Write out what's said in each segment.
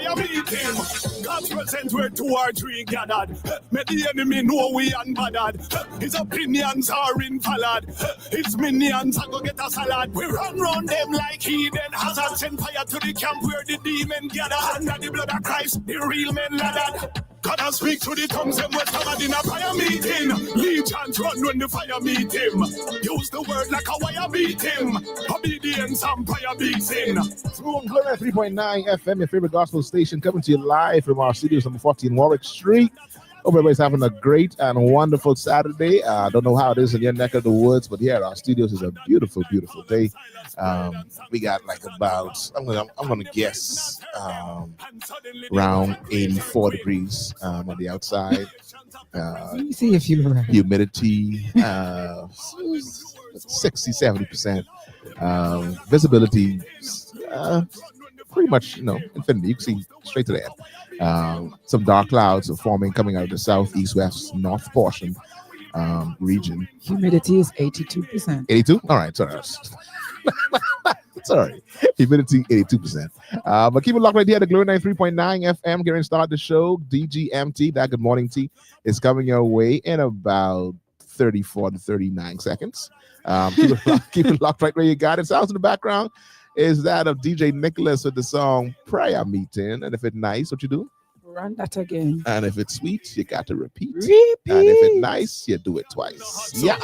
fire meeting. God's present where 2 or 3 gathered. Make the enemy know we unbothered. His opinions are invalid. His minions are go get a salad. We run round them like heathen hazards. Send fire to the camp where the demon gather. Under the blood of Christ, the real men lathered. God has speak to the tongues and we're covered in a fire meeting. Legions run when the fire meet him. Use the word like a wire beat him. Obedience and fire beats in. Smooth 3.9 FM, your favorite gospel station, coming to you live from our studios number 14 Warwick Street. Hope everybody's having a great and wonderful Saturday. I don't know how it is in your neck of the woods, but here at our studios is a beautiful, beautiful day. We got like about, I'm gonna guess around 84 degrees on the outside. Let me see if you're right. Humidity 60-70%. Visibility pretty much, infinity. You can see straight to the end. Some dark clouds are forming coming out of the south, east, west, north portion region. Humidity is 82%. 82? All right, sorry. Sorry. Humidity 82%. But keep it locked right here at the Glory 93.9 FM. Getting started the show. DGMT, that Good Morning Tea, is coming your way in about 34 to 39 seconds. Keep it locked right where you got it. Sounds in the background is that of DJ Nicholas with the song Prayer Meeting. And if it's nice, what you do? Run that again. And if it's sweet, you got to repeat. And if it's nice, you do it twice. Yeah.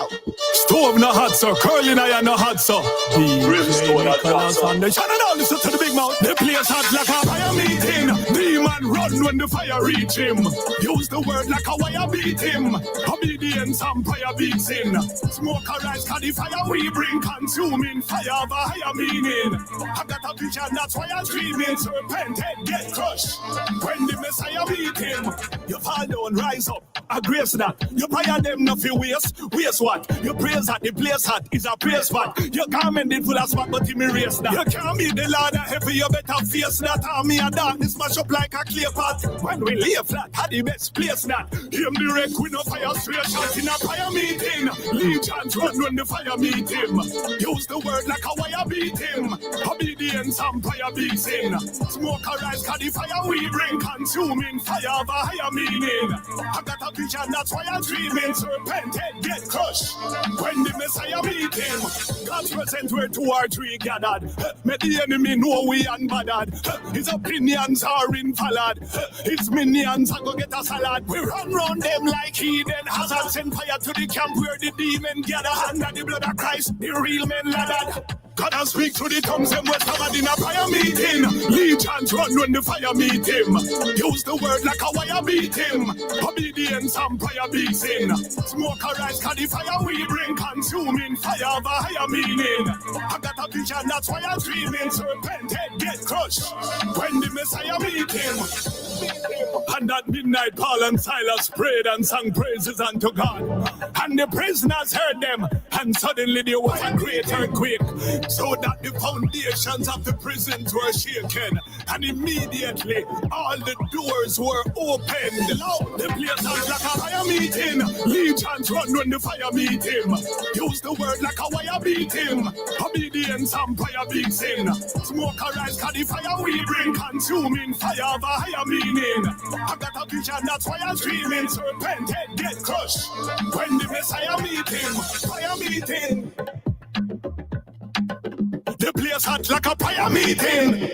Stove no hot, sir. Curling iron no hot, sir. Brimstone no hot, sir. They shut it down, listen to the big mouth. The place hot like a fire meeting. Demon run when the fire reach him. Use the word like a wire beat him. Obedience and fire beats in. Smoke arise, cause the fire we bring. Consuming fire of a higher meaning. I got a vision, that's why I'm dreaming. Serpent head get crushed. When the Messiah beat him, you fall down, rise up. I grace that. You prayer them not for waste. Waste what? You praise that the place hot is a praise spot. You garment it full of spot, but you erase that. You can't be the Lord of heaven, you better face that. Army of darkness mash up like a clay pot. When we lay flat, had the best place that. Him direct with no fire straight shot in a fire meeting. Legions run when the fire meet him. Use the word like a wire beat him. Obedience and fire beats in. Smoke arise, cause the fire we bring. Consuming fire of a higher meaning. I got a vision, that's why I'm dreaming. Serpent head get crushed. When the Messiah meet him, God's present where 2 or 3 gathered. Make the enemy know we unbothered. His opinions are invalid. His minions are go get a salad. We run round them like heathen hazards. Send fire to the camp where the demon gather. Under the blood of Christ, the real men lathered. God has speak to the tongues and we're covered in a fire meeting. Legions run when the fire meet him. Use the word like a wire beat him. Obedience and fire beats in. Smoke arise, cause the fire we bring. Consuming fire of a higher meaning. I got a vision, that's why I'm dreaming. Serpent head get crushed. When the Messiah meet him. And at midnight, Paul and Silas prayed and sang praises unto God. And the prisoners heard them. And suddenly there was a great earthquake. So that the foundations of the prisons were shaken. And immediately all the doors were opened. The place was like a fire meeting. Legions run when the fire meet him. Use the word like a wire beat him. Obedience and fire beats in. Smoke arise, cause the fire we bring. Consuming fire of a higher meaning. I got a vision, that's why I'm dreaming. Serpent head get crushed. When the Messiah meet him, fire meeting. The place hot like a fire meeting.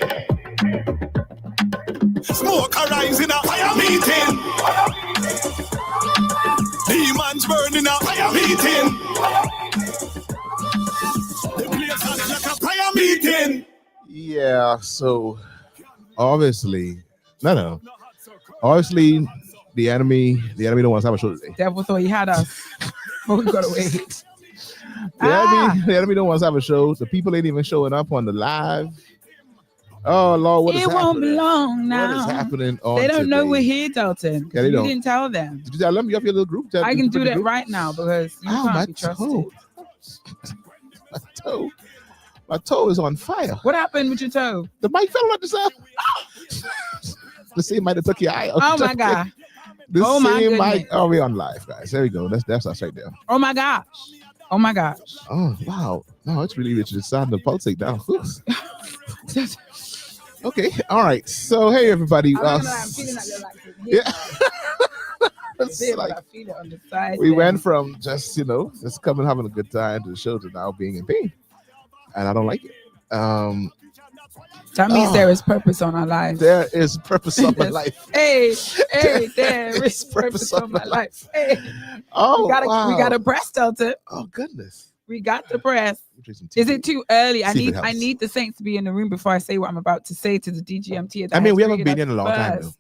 Smoke arise in a fire meeting. Demons burn in a fire meeting. The place hot like a fire meeting. Yeah, so obviously, obviously the enemy don't want us to have a show today. Devil thought he had us. But we gotta wait. The enemy don't want us to have a show. The people ain't even showing up on the live. Oh Lord, what is happening? It won't be long now. What is happening on They don't today? know we're here, Dalton. Yeah, they don't. You didn't tell them. Did you tell them? You have your little group chat? I can do that right now because you can't be trusted. My toe is on fire. What happened with your toe? The mic fell on the side. The same mic that took your eye out. Oh my God. The same mic. Oh, we're on live, guys. There we go. That's us right there. Oh my gosh. Oh my gosh. Oh wow. No, it's really rich. It's starting to pulsate down. Okay, all right. So hey everybody. I'm not gonna lie, I'm feeling like you're like yeah. It's It's like, like I feel it on the side. we went from just just coming having a good time to the show to now being in pain, and I don't like it. That means there is purpose on our lives. There is purpose on my life. Hey, there is purpose on my life. Hey, oh, we got a breast, Delton. Oh goodness, we got the breast. Is it too early? I helps. need the Saints to be in the room before I say what I'm about to say to the DGMT. I mean, we haven't been in a long time though.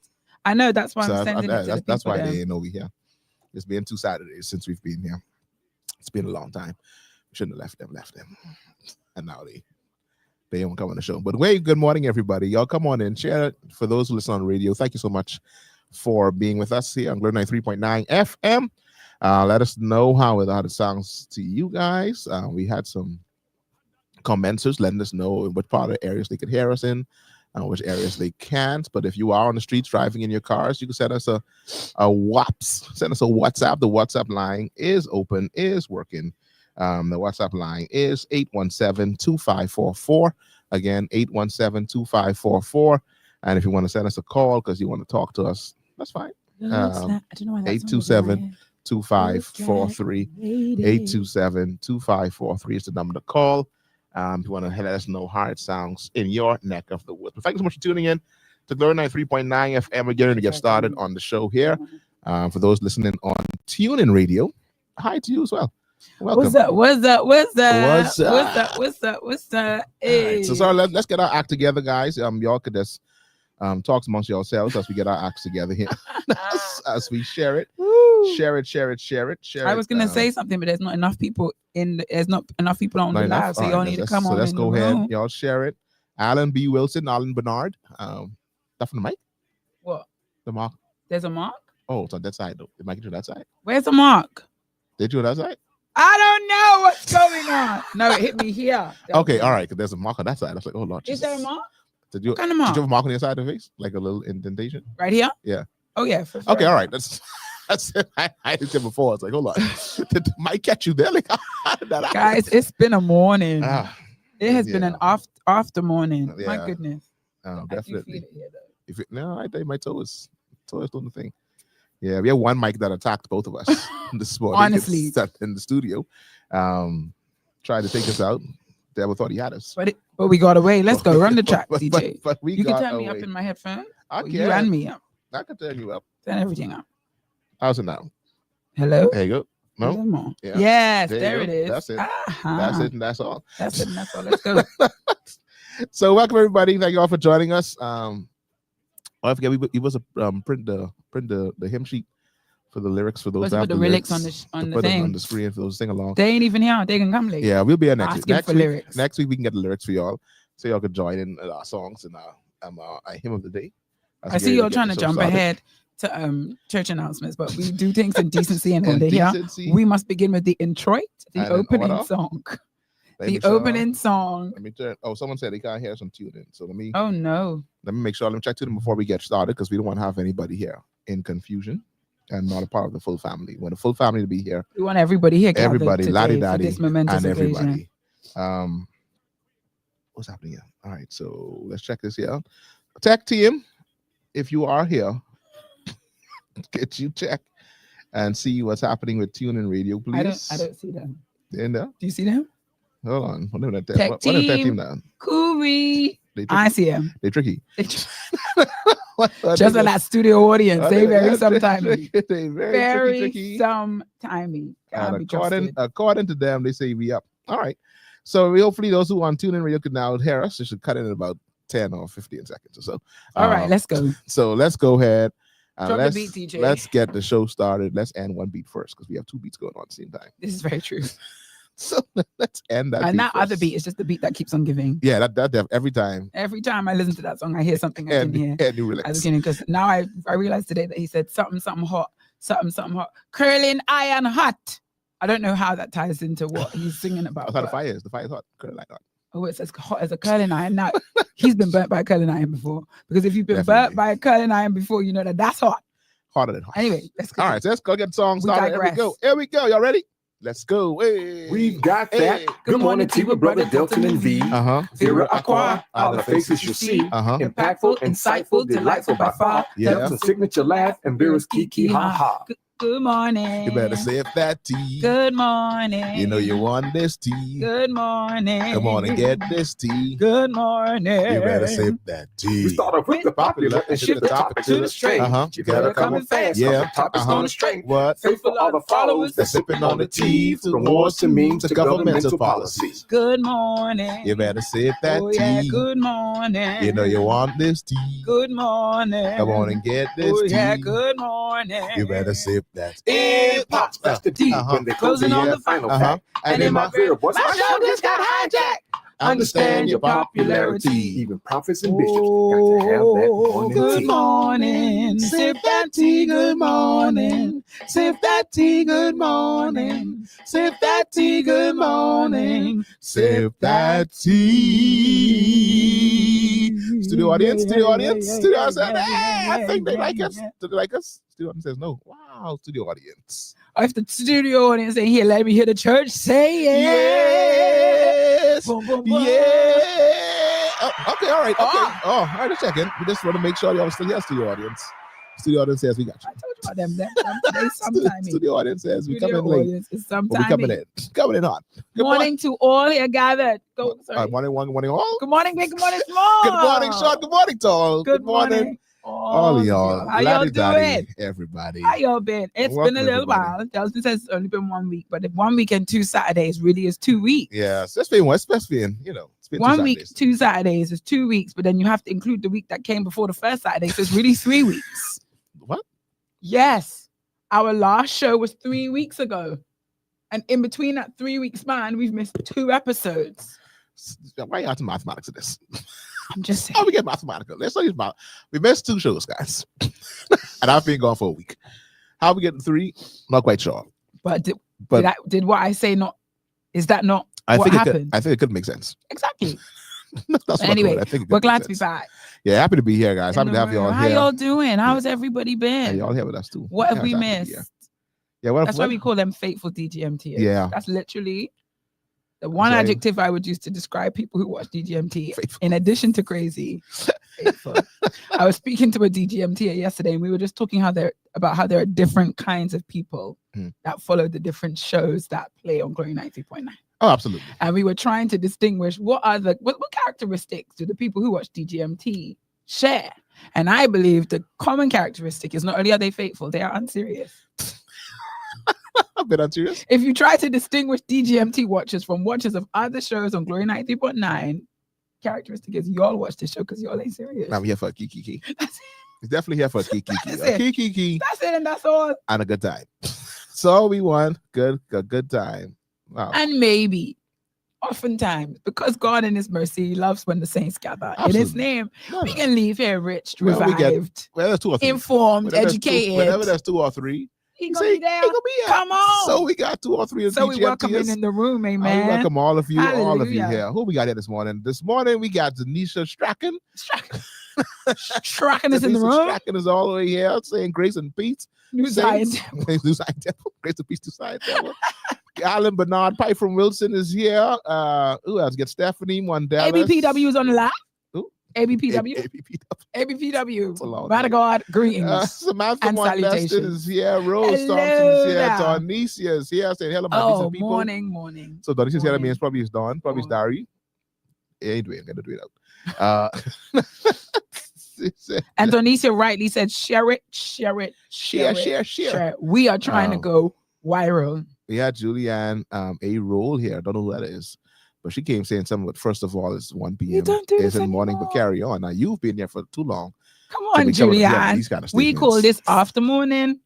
I know, that's why I'm So sending it to the people. that's why they didn't know we here. It's been 2 Saturdays since we've been here. It's been a long time. We shouldn't have left them. And now they don't come on the show. But good morning, everybody. Y'all come on in, share it. For those who listen on radio, thank you so much for being with us here on Glow 93.9 FM. Let us know how it sounds to you guys. We had some commenters letting us know in what part of the areas they could hear us in, which areas they can't. But if you are on the streets driving in your cars, you can send us a WhatsApp. The WhatsApp line is open, is working. The WhatsApp line is 817-2544. Again, 817-2544. And if you want to send us a call because you want to talk to us, that's fine. I don't know why that's 827-2543. 827-2543 is the number to call. If you want to let us know how it sounds in your neck of the woods. But thank you so much for tuning in to Glow 93.9 FM. We're getting to get started on the show here. For those listening on TuneIn Radio, hi to you as well. Welcome. What's up? Hey. Right, so sorry, let's get our act together, guys. Y'all could just talk amongst yourselves as we get our acts together here. as we share it. Share it. I was gonna say something, but there's not enough people on the live, so y'all need to come on. So let's go ahead. Y'all share it. Alan B. Wilson, Alan Bernard. That from the mic? What? The mark. There's a mark? Oh, it's on that side though. The mic is on that side. Where's the mark? Did you on that side? I don't know what's going on. No, it hit me here. Okay, all right. Because there's a mark on that side. I was like, oh Lord. Is there a mark? What kind of mark? Did you have a mark on your side of the face? Like a little indentation? Right here? Yeah. Oh yeah. For sure. Okay, all right. That's it. I did it before. I was like, hold on. Might catch you there. Like, guys, it's been a morning. It has been an after morning. Yeah. My goodness. Oh, definitely. I think my toe is doing the thing. Yeah, we have one mic that attacked both of us this morning. Honestly, in the studio, tried to take us out. Devil thought he had us, but we got away. Let's go run the track, DJ. But you can turn me up in my headphones. You and me up. I can turn you up. Turn everything up. How's it now? Hello. There you go. No. Yeah. Yes, there it is. That's it. Uh-huh. That's it, and that's all. That's it, and that's all. Let's go. So welcome everybody. Thank you all for joining us. I forget we was print the hymn sheet for the lyrics for those. Put the lyrics on the thing on the screen for those sing along. They ain't even here. They can come later. Yeah, we'll be here next week. Next week we can get the lyrics for y'all, so y'all can join in our songs and our hymn of the day. I see y'all trying to jump ahead to church announcements, but we do things in decency and order here. We must begin with the introit, the opening song. The opening song. Let me turn. Oh, someone said they can't hear us on TuneIn. So let me. Oh no. Let me make sure. Let me check to them before we get started because we don't want to have anybody here in confusion and not a part of the full family. We want the full family to be here. We want everybody here. Everybody, laddie daddy, this momentous and occasion. everybody. What's happening here? All right, so let's check this here. Tech team, if you are here, get you check and see what's happening with TuneIn Radio, please. I don't see them. They're in there. Do you see them? Hold on. What if that tech team down? Cooley. I see them. They're tricky. Just on that studio audience, they very sometimey. They very tricky. Sometimey. According to them, they say we up. All right. So hopefully those who on TuneIn Radio could now hear us. They should cut it in about 10 or 15 seconds or so. All right, let's go. So let's go ahead. The beat, DJ. Let's get the show started. Let's end one beat first because we have 2 beats going on at the same time. This is very true. So let's end that. And that other beat is just the beat that keeps on giving. Yeah, that every time. Every time I listen to that song, I hear something I didn't hear. New lyrics. Because now I realized today that he said something hot, something hot, curling iron hot. I don't know how that ties into what he's singing about. That's how the fire is. The fire is hot, curling hot. Oh, it's as hot as a curling iron. Now he's been burnt by a curling iron before. Because if you've been burnt by a curling iron before, you know that's hot. Hotter than hot. Anyway, let's go. All right, so let's go get the song started. Here we go. Y'all ready? Let's go. Hey. We've got that. Good morning to you, brother Delton and V. Vera Aqua, all the faces you see. Impactful, insightful, delightful by far. Delton's signature laugh and Vera's kiki ha ha. Good morning. You better sip that tea. Good morning. You know you want this tea. Good morning. Come on and get this tea. Good morning. You better sip that tea. We start off with the popular and shift the topic to the strange. You better come fast. Yeah. The topic's on the string. What? Faithful are the followers They're sipping on the tea. From wars to memes to governmental policies. Good morning. You better sip that tea. Yeah, good morning. You know you want this tea. Good morning. Come on and get this tea. Yeah, good morning. You better sip that. It pops. That's the tea. When they closing on the final pack. And in my Vera voice, my show just got hijacked. Understand your popularity. Even prophets and bishops got to have that morning Good tea. morning. Sip that tea. Good morning. Sip that tea. Good morning. Sip that tea. Good morning. Sip that tea. Studio audience. Studio said, hey, I think they like us. Do they like us? Studio audience says no. Wow, studio audience. If the studio audience ain't here, let me hear the church say yes. Boom, boom, boom. Yeah. Oh, okay, all right. Okay. All right, let's check in. We just want to make sure y'all still here, studio audience. Studio audience says we got you. I told you about them. They sometime. Studio audience says we come in late. It's But we sometime. coming in hot. Good Morning to all here gathered. Go. Sorry. Morning all. Good morning, big. Good morning, small. Good morning, Sean. Good morning, Tall. Good morning. All y'all. How y'all doing? Everybody. How y'all been? It's Welcome, been a little while. Delton says it's only been 1 week, but if 1 week and 2 Saturdays really is 2 weeks. Yeah, so it's been 1 week, 2 Saturdays is 2 weeks, but then you have to include the week that came before the first Saturday, so it's really 3 weeks. What? Yes. Our last show was 3 weeks ago. And in between that 3 week span, we've missed 2 episodes. Why are you out to mathematics of this? I'm just saying. How we get mathematical? Let's talk about. We missed 2 shows, guys, and I've been gone for a week. How we getting 3? Not quite sure. But did what I say not? Is that not what happened? I think it could make sense. Exactly. That's anyway, I think we're glad to be back. Yeah, happy to be here, guys. Happy to have you all How here. How y'all doing? How's everybody been? Hey, y'all here with us too. What have we missed? Yeah, that's why we call them faithful DGMT. Yeah, that's literally the one adjective I would use to describe people who watch DGMT. Faithful. In addition to crazy, faithful. I was speaking to a DGMT yesterday, and we were just talking about how there are different kinds of people that follow the different shows that play on Glory 93.9. Oh, absolutely. And we were trying to distinguish what characteristics do the people who watch DGMT share. And I believe the common characteristic is not only are they faithful, they are unserious. A bit unserious. If you try to distinguish DGMT watchers from watchers of other shows on Glory 93.9, characteristic is y'all watch this show because y'all ain't serious. I'm here for a kiki. He's definitely here for a kiki. That's it, and that's all. And a good time. So we won. Good time. Wow. And maybe, oftentimes, because God in His mercy loves when the saints gather in His name, we can leave here rich, revived, there's 2 or 3. informed, educated. Whenever there's 2 or 3, He gonna be there. Come on. So we got 2 or 3 of So we welcome in the room, amen. We welcome all of you, Hallelujah. all of you here. Who we got here this morning? This morning we got Denisha Strachan. Strachan is in the room. Strachan is all the way here saying grace and peace. New Zion Grace and peace to Zion Temple. Alan Bernard Pike from Wilson is here. Who else? Get Stephanie Mondellas. ABPW is on the line. ABPW. ABPW. By God, greetings. Samantha and salutations. is here. Rose Thompson is here. Darnicia is here. Saying hello, my decent people. Morning. So Darnicia here means probably it's Dawn. Probably it's Dari. Yeah, I'm gonna do it out. And Darnicia rightly said, share it. We are trying to go viral. We had Julianne a roll here. I don't know who that is. But she came saying something, but first of all, it's 1 p.m. It's in the morning, but carry on. Now, you've been here for too long. Come on, Julianne. We call this after morning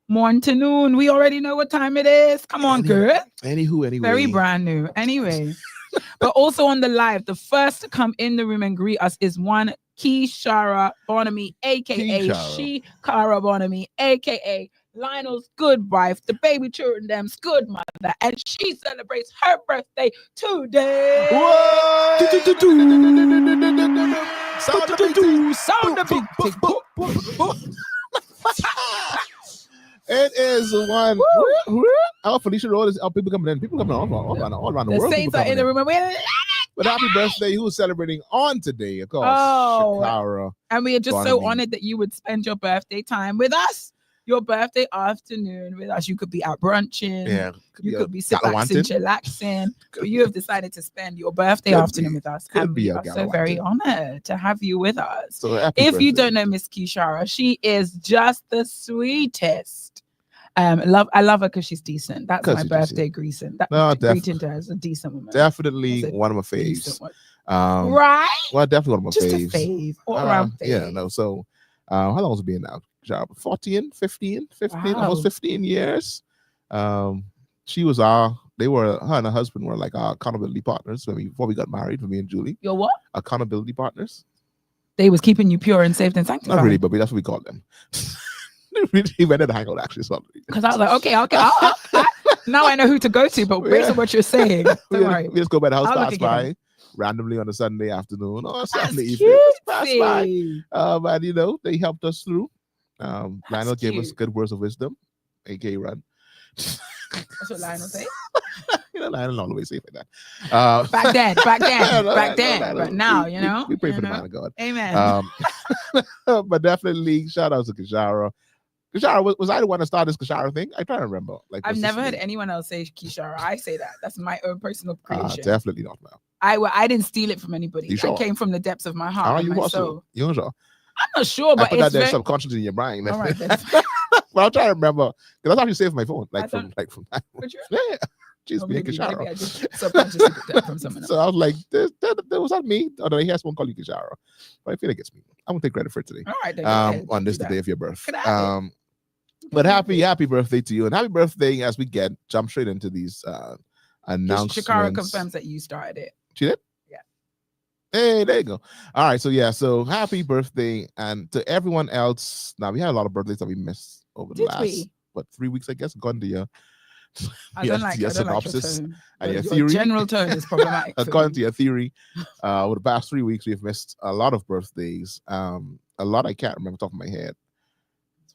to noon. We already know what time it is. Come on, girl. Anyway. Very brand new. Anyway. But also on the live, the first to come in the room and greet us is one Keshara Bonamy, a.k.a. Shekara Bonamy, a.k.a. Lionel's good wife, the baby children them's good mother, and she celebrates her birthday today. Sound the beat. It is one Oh, Felicia Road is people coming in. People coming all around the world. The Saints are in the room. But happy birthday! Who is celebrating on today? Of course, Shakara. And we are just so honored that you would spend your birthday time with us. Your birthday afternoon with us. You could be out brunching. Yeah. You could be relaxing, chillaxing. But you have decided to spend your birthday afternoon with us. And we are so very honored to have you with us. So if you don't know Miss Kishara, she is just the sweetest. I love her because she's decent. That's my birthday greeting. Greeting to her as a decent woman. Definitely one of my faves. Right? Well, definitely one of my just faves. Just a fave. All around fave. Yeah, no. So how long has it been now? 15, almost 15 years. She was her and her husband were like our accountability partners before we got married, for me and Julie. Your what? Accountability partners. They was keeping you pure and saved and sanctified. Not really, but that's what we called them. We went to hang out actually. Because I was like, okay. Now I know who to go to, but based on what you're saying, we just go by the house, pass by randomly on a Sunday afternoon or Sunday evening. Pass by. And they helped us through. Lionel gave us good words of wisdom, aka run. That's what Lionel say. Lionel always say like that. Back then. But now, we pray for the man of God. Amen. But definitely shout out to Kishara. Kishara, was I the one that started this Kishara thing? I try to remember. I've never heard anyone else say Kishara. I say that. That's my own personal creation. Definitely not now. I didn't steal it from anybody. Sure? I came from the depths of my heart. You sure? I'm not sure, but I put that subconscious in your brain. All right, but I'll try to remember because that's how you save my phone. From that. Yeah. Just being Kishara. Maybe I just subconsciously put that from someone else. So I was like, was that me? Or did I hear someone call you Kishara? But I feel like it's me. I'm gonna take credit for it today. All right, then, on this the day of your birth. But happy birthday to you, and happy birthday as we jump straight into these announcements. Shakara confirms that you started it. She did? Yeah. Hey, there you go. All right, so happy birthday, and to everyone else. Now we had a lot of birthdays that we missed over the last 3 weeks, I guess. According to your synopsis and your theory. General tone is problematic. According to your theory, over the past 3 weeks we've missed a lot of birthdays. A lot I can't remember off the top of my head.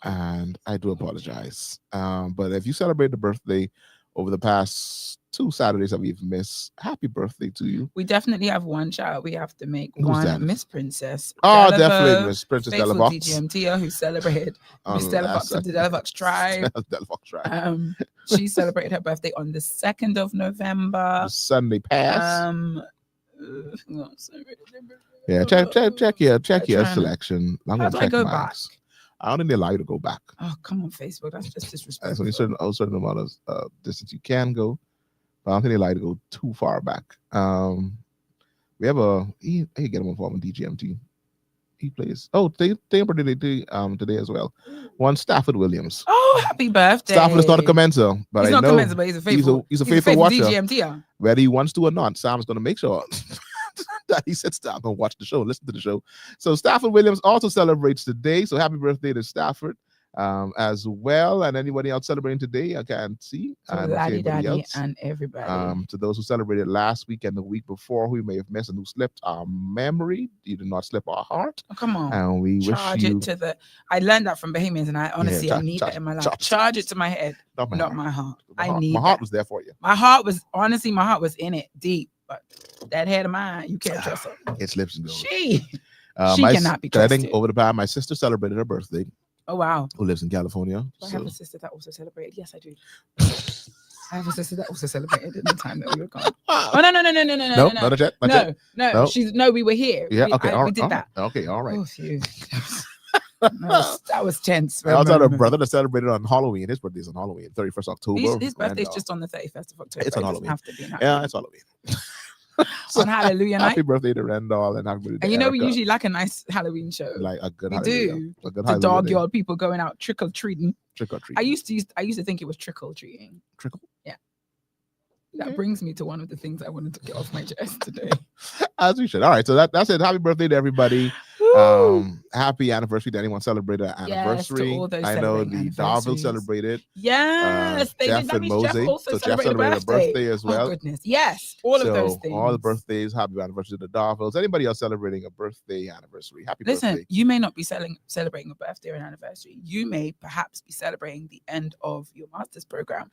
And I do apologize. But if you celebrate the birthday over the past 2 Saturdays that we've missed, happy birthday to you. We definitely have one shout we have to make. Who's one that? Miss Princess. Oh, definitely Miss Princess Delavox. DGMT who celebrated Miss Delavox of the Delavox tribe. Delavox tribe. She celebrated her birthday on the 2nd of November. Sunday past. Yeah, check your selection. I'm gonna check go mine. back? I don't think they allow you to go back. Oh, come on, Facebook. That's just disrespectful. There's only a certain amount of distance you can go. But I don't think they allow you to go too far back. We have I can get him involved in DGMT. He plays. Oh, they today as well. One Stafford Williams. Oh, happy birthday! Stafford is not a commencer, but he's not commencer, but he's a faithful. He's a faithful watcher. DGMT. Whether he wants to or not, Sam's going to make sure that he sits down and watch the show, listen to the show. So Stafford Williams also celebrates today. So happy birthday to Stafford as well. And anybody else celebrating today, I can't see. Laddie Daddy and everybody. To those who celebrated last week and the week before, who may have missed and who slipped our memory, you did not slip our heart. Oh, come on. And we charge wish you... it to the... I learned that from Bahamians, and I honestly I need that in my life. Charge it to my head, not my heart. I need my heart was there for you. My heart was in it deep. But that head of mine, you can't trust her. It slips and goes. She cannot be trusted. I think over the time, my sister celebrated her birthday. Oh, wow. Who lives in California. I have a sister that also celebrated. Yes, I do. I have a sister that also celebrated in the time that we were gone. Oh, no, we were here. Yeah, we did that. Okay, all right. Oh, phew. That was tense. I also had a brother that celebrated on Halloween. His birthday's on Halloween, 31st October. His birthday's just on the 31st of October. It's on Halloween. Have to be it's Halloween. On Hallelujah night. Happy birthday to Randall and happy birthday to Erica. We usually like a nice Halloween show. Like a good Halloween. We do. The dog-yard people going out trick-or-treating. Trick-or-treating. I used to think it was trickle-treating. Trickle? Yeah. That brings me to one of the things I wanted to get off my chest today. As we should. All right, so that's it. Happy birthday to everybody. Happy anniversary to anyone celebrated an anniversary. I know the Darville celebrated. Yes, they Jeff did. and Mosey. So Jeff celebrated a birthday as well. Oh goodness, yes, all of those things. All the birthdays. Happy anniversary to the Darvilles. Anybody else celebrating a birthday anniversary? Happy birthday. Listen, you may not be celebrating a birthday or an anniversary. You may perhaps be celebrating the end of your master's program.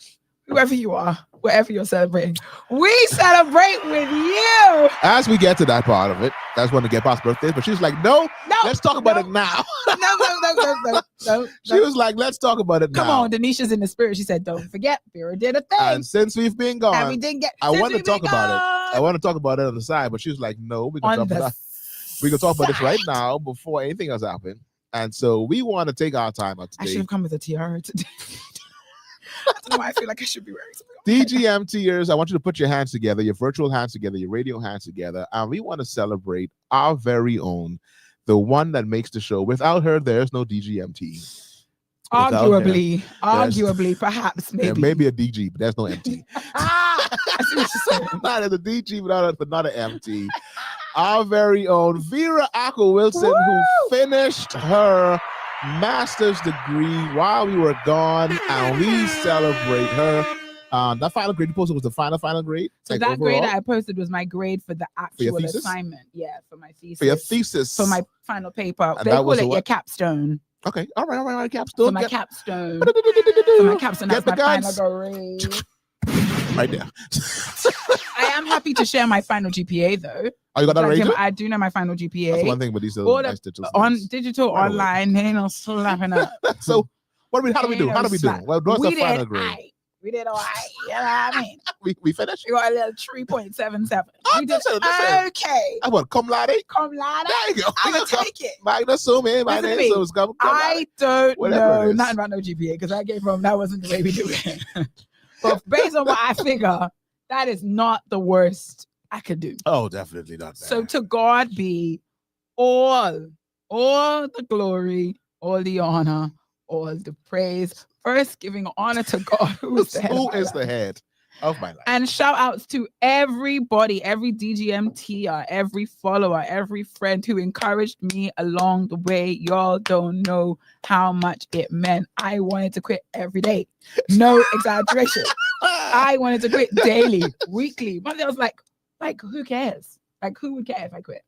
whoever you are, wherever you're celebrating, we celebrate with you. As we get to that part of it, I just want to get past birthdays, but she's like, no, let's talk about it now. No. She was like, let's talk about it now. Come on, Denisha's in the spirit. She said, don't forget, Vera did a thing. And since we've been gone, and we didn't get. I want to talk about it. I want to talk about it on the side, but she was like, no, we can talk about this right now before anything else happened. And so we want to take our time out today. I should have come with a tiara today. I don't know why I feel like I should be wearing something. DGMTers, I want you to put your hands together, your virtual hands together, your radio hands together, and we want to celebrate our very own, the one that makes the show. Without her, there's no DGMT. Arguably, perhaps, maybe. There may be a DG, but there's no MT. I see what you're saying. Not as a DG, but not an MT. Our very own Vera Wilson, who finished her master's degree while we were gone, and we celebrate her. That final grade you posted was the final grade. So like that overall? Grade that I posted was my grade for the actual assignment. Yeah, for my thesis. For your thesis. For my final paper. And they call it your capstone. Okay, all right, capstone. For my capstone. For my capstone, that's my final grade. Right there. I am happy to share my final GPA though. Oh, you got that right? I do know my final GPA. That's one thing, but these are nice digital online, they ain't no slapping up. So how do we do? Well, what's the final grade? We did all right. You know what I mean? we finished? We got a little 3.77. Oh, we did okay. I want cum laude. Cum laude. There you go. I'm going to take it. Minus so many. I don't know nothing about no GPA because I came from, that wasn't the way we do it. But based on what I figure, that is not the worst I could do. Oh, definitely not bad. So to God be all the glory, all the honor, all the praise. First, giving honor to God, who is the head of my life. And shout outs to everybody, every DGMTer, every follower, every friend who encouraged me along the way. Y'all don't know how much it meant. I wanted to quit every day. No exaggeration. I wanted to quit daily, weekly. But I was like, who cares? Like, who would care if I quit?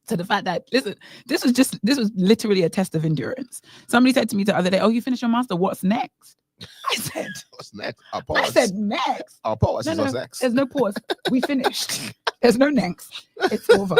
So the fact that, listen, this was literally a test of endurance. Somebody said to me the other day, oh, you finished your master, what's next? I said, what's next? I'll pause. I said, next. I'll pause. No, what's next? There's no pause. We finished. There's no next. It's over.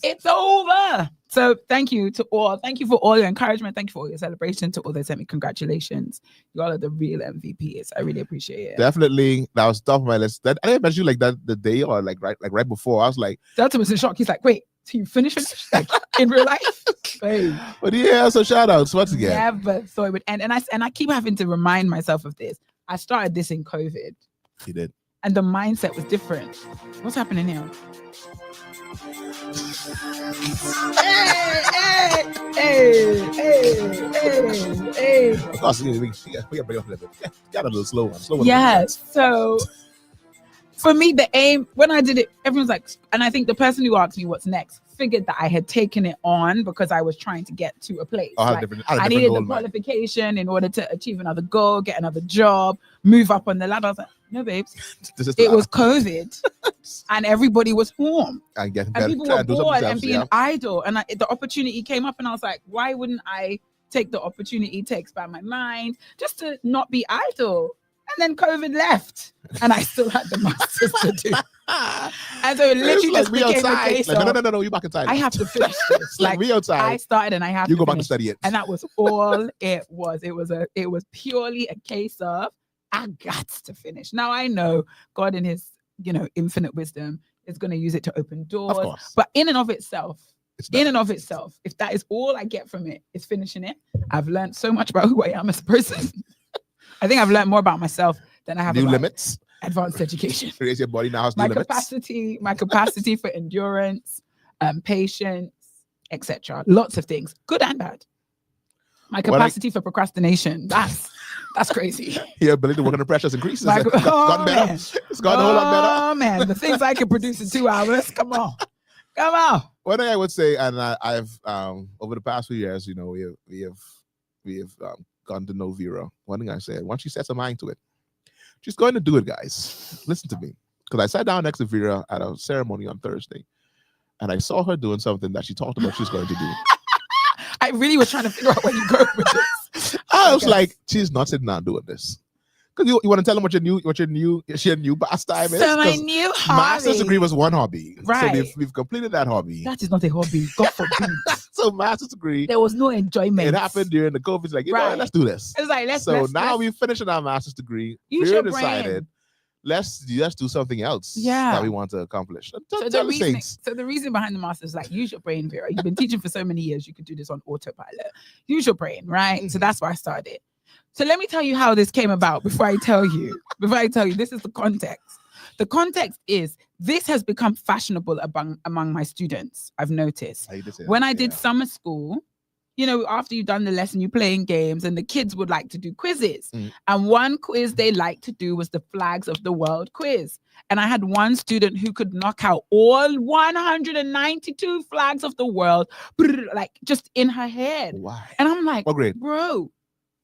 It's over. So thank you to all. Thank you for all your encouragement. Thank you for all your celebration. To all that sent me congratulations. You all are the real MVPs. I really appreciate it. Definitely. That was top of my list. I didn't mention you like that the day or like right before. I was like, Delton was in shock. He's like, wait. So you finish it like in real life? Hey. But yeah, so shout outs once again. Never thought it would end. And I keep having to remind myself of this. I started this in COVID. You did. And the mindset was different. What's happening here? Hey. Of course, we gotta bring up a little bit. Got a little slow one. Yes. So for me, the aim, when I did it, everyone's like, and I think the person who asked me what's next figured that I had taken it on because I was trying to get to a place. I needed the qualification in order to achieve another goal, get another job, move up on the ladder. I was like, no, babes. It was COVID and everybody was home. And people were bored and being idle. And the opportunity came up and I was like, why wouldn't I take the opportunity to expand my mind just to not be idle? And then COVID left, and I still had the masters to do. And so it literally just became a case of, no, you back inside. I have to finish this. Like we outside. I started, and I have to go back and study it. And that was all it was. It was purely a case of I got to finish. Now I know God, in His infinite wisdom, is going to use it to open doors. Of course. But in and of itself, if that is all I get from it, is finishing it. I've learned so much about who I am as a person. I think I've learned more about myself than I have new limits. Advanced education. Raise your body now has my capacity for endurance, patience, etc. Lots of things, good and bad. My capacity for procrastination. That's crazy. Your ability to work under pressure increases. It's gotten better. It's gotten a whole lot better. Oh man, the things I can produce in 2 hours. Come on. One thing I would say, and I've over the past few years, we have gotten to know Vera. One thing I said, once she sets her mind to it, she's going to do it, guys. Listen to me. Because I sat down next to Vera at a ceremony on Thursday, and I saw her doing something that she talked about she's going to do. I really was trying to figure out where you go with this. I was like, she's not sitting down doing this. Because you want to tell them what your new pastime is. So my new hobby. Master's degree was one hobby. Right. So we've completed that hobby. That is not a hobby. God forbid. So master's degree. There was no enjoyment. It happened during the COVID. It's like, you know what, let's do this. It's like, now we're finishing our master's degree. Use We're your decided, let's do something else that we want to accomplish. So the reason behind the master's is like, use your brain, Vera. You've been teaching for so many years. You could do this on autopilot. Use your brain, right? Mm-hmm. So that's why I started. So let me tell you how this came about before I tell you. This is the context. The context is this has become fashionable among my students. I've noticed when I did summer school, you know, after you've done the lesson, you're playing games and the kids would like to do quizzes. And one quiz they liked to do was the Flags of the World quiz. And I had one student who could knock out all 192 flags of the world, like just in her head. Why? And I'm like, what grade? Bro,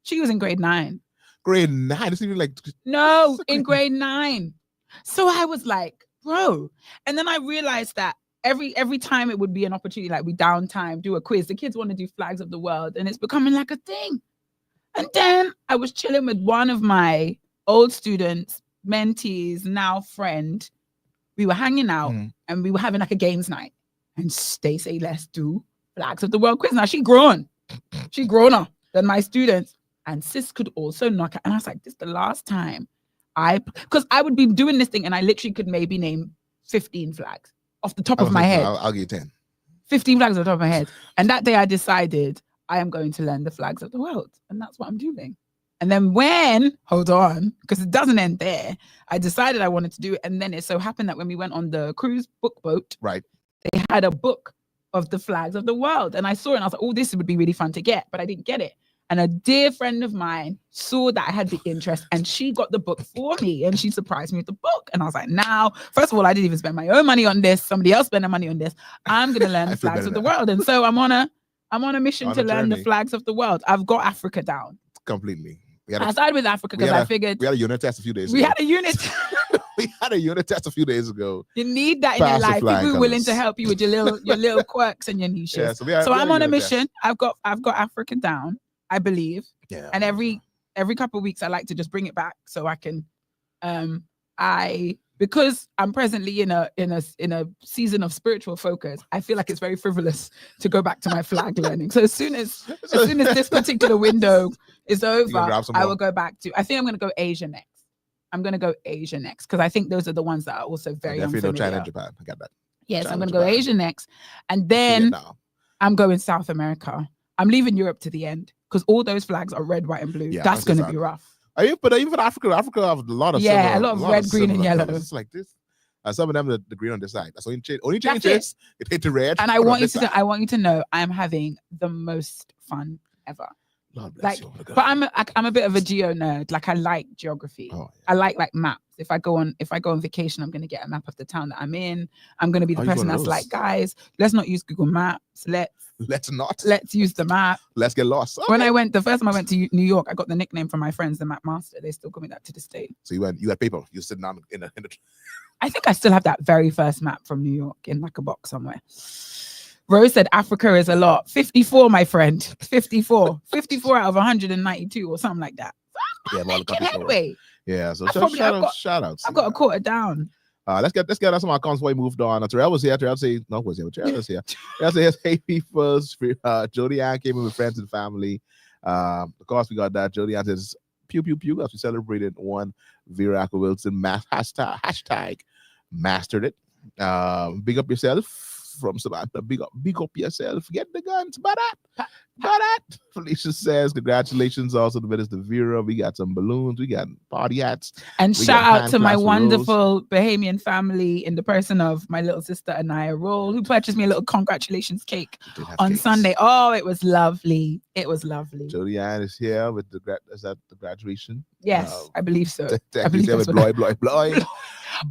she was in grade 9. Grade 9? It's even like... No, in grade 9. So I was like, bro. And then I realized that every time it would be an opportunity, like we downtime, do a quiz. The kids want to do Flags of the World and it's becoming like a thing. And then I was chilling with one of my old students, mentees, now friend. We were hanging out and we were having like a games night. And they say, let's do Flags of the World quiz. Now she growner than my students. And sis could also knock out. And I was like, this is the last time because I would be doing this thing and I literally could maybe name 15 flags off the top of my head. I'll give you 10. 15 flags off the top of my head. And that day I decided I am going to learn the flags of the world. And that's what I'm doing. And then hold on, because it doesn't end there. I decided I wanted to do it. And then it so happened that when we went on the cruise boat, right, they had a book of the flags of the world. And I saw it and I was like, oh, this would be really fun to get. But I didn't get it. And a dear friend of mine saw that I had the interest and she got the book for me and she surprised me with the book. And I was like, now, first of all, I didn't even spend my own money on this. Somebody else spent their money on this. I'm going to learn the flags of the world. And so I'm on a mission to learn the flags of the world. I've got Africa down. Completely. I started with Africa because I figured. We had a unit test a few days ago. We had a unit test a few days ago. You need that in your life. People willing to help you with your little quirks and your niches. Yeah, so I'm on a mission. I've got Africa down, I believe. Yeah. And every couple of weeks I like to just bring it back so I can because I'm presently in a season of spiritual focus, I feel like it's very frivolous to go back to my flag learning. So as soon as this particular window is over, I will go back to. I think I'm going to go Asia next. Because I think those are the ones that are also very unfamiliar. China and Japan. I got that. Yes, China, I'm going to go Asia next, and then I'm going South America. I'm leaving Europe to the end because all those flags are red, white, and blue. Yeah, that's going to be rough. But even Africa have a lot of a lot of red, green, and yellow. It's like this. Some of them the green on this side. That's only changes. It hit the red. And I want you to know I am having the most fun ever. Lord bless you. But I'm a bit of a geo nerd. Like I like geography. Oh, yeah. I like maps. If I go on vacation, I'm gonna get a map of the town that I'm in. I'm gonna be the person that's like, guys, let's not use Google Maps. Let's use the map. Let's get lost. Okay. When the first time I went to New York, I got the nickname from my friends, the Map Master. They still call me that to this day. So you had paper. You're sitting down in a I think I still have that very first map from New York in like a box somewhere. Rose said Africa is a lot. 54, my friend. 54. 54 out of 192 or something like that. Yeah, headway. Yeah, so shout outs. I've got a quarter down. Let's get some of our comments before we moved on. Terrell was here. Terrell said, no, was here. Terrell was here. Terrell said, hey, people. Jody Ann came in with friends and family. Of course, we got that. Jody Ann says, pew, pew, pew, as we celebrated one Vera Wilson hashtag mastered it. Big up yourself. From Samantha, big up yourself. Get the guns, but Felicia says, congratulations also to Minister Vera. We got some balloons, we got party hats. And shout out to my wonderful Bahamian family in the person of my little sister Anaya Roll, who purchased me a little congratulations cake on Sunday. Oh, it was lovely. It was lovely. Jody Ann is here with the graduation? Yes, I believe so. I believe so. Bloy.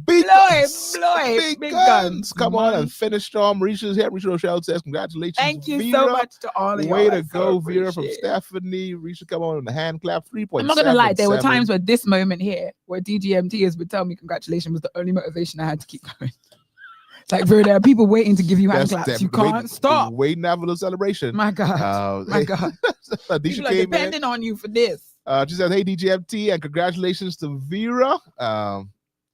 Big guns. Come on and finish strong. Marisha's here. Marisha Rochelle says, congratulations. Thank you Vera. So much to all of you. Way to go, Vera, from Stephanie. Marisha, come on, and the hand clap. 3.7. I'm not going to lie. There were times where this moment here, where DGMT would tell me congratulations was the only motivation I had to keep going. It's like, Vera, there are people waiting to give you hand claps. You can't stop. Waiting to have a little celebration. My God. My God. People are depending on you for this. She says, hey, DGMT, and congratulations to Vera.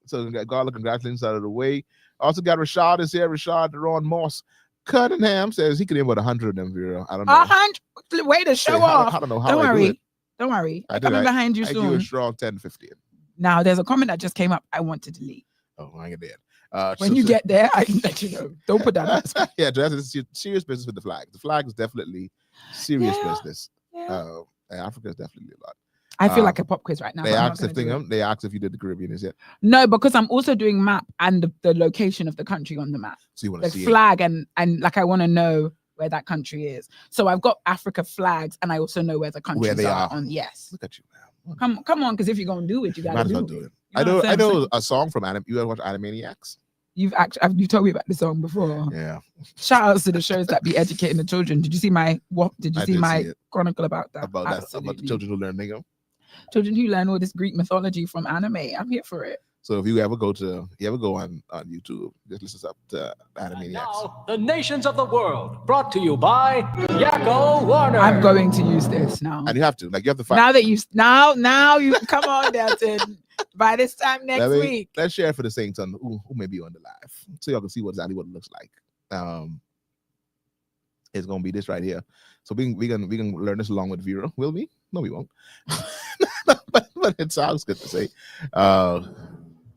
So we got all the congratulations out of the way. Also got Rashad is here. Rashad Ron Moss Cunningham says he could have about 100 of them, Vera. I don't know. 100? Way to show off. I don't know how Don't I worry. do it. Don't worry. I'm coming behind you soon. I give a strong 10, 15. Now, there's a comment that just came up I want to delete. Oh, I ain't there. When you get there, I can let you know. Don't put that on. Yeah, that's serious business with the flag. The flag is definitely serious business. Yeah. Africa is definitely a lot. I feel like a pop quiz right now. They asked if you did the Caribbean. Is it? No, because I'm also doing map and the location of the country on the map. So you want to see flag and like I want to know where that country is. So I've got Africa flags and I also know where the countries are on. Yes. Look at you, man. Come on, because if you're gonna do it, you gotta do it. I know a song from You ever watch Animaniacs? You told me about the song before. Yeah. Shout outs to the shows that be educating the children. Did you see my chronicle about that? About the children who learn lingo? Children who learn all this Greek mythology from anime. I'm here for it. So if you ever go on YouTube, just listen up to Animaniacs. Now, the nations of the world, brought to you by Yakko Warner. I'm going to use this now. And you have to find. Now you come on, Delton. By this time next week. Let's share for the Saints on who may be on the live. So y'all can see exactly what it looks like. It's gonna be this right here. So we can learn this along with Vera. Will we? No, we won't. but it sounds good to say.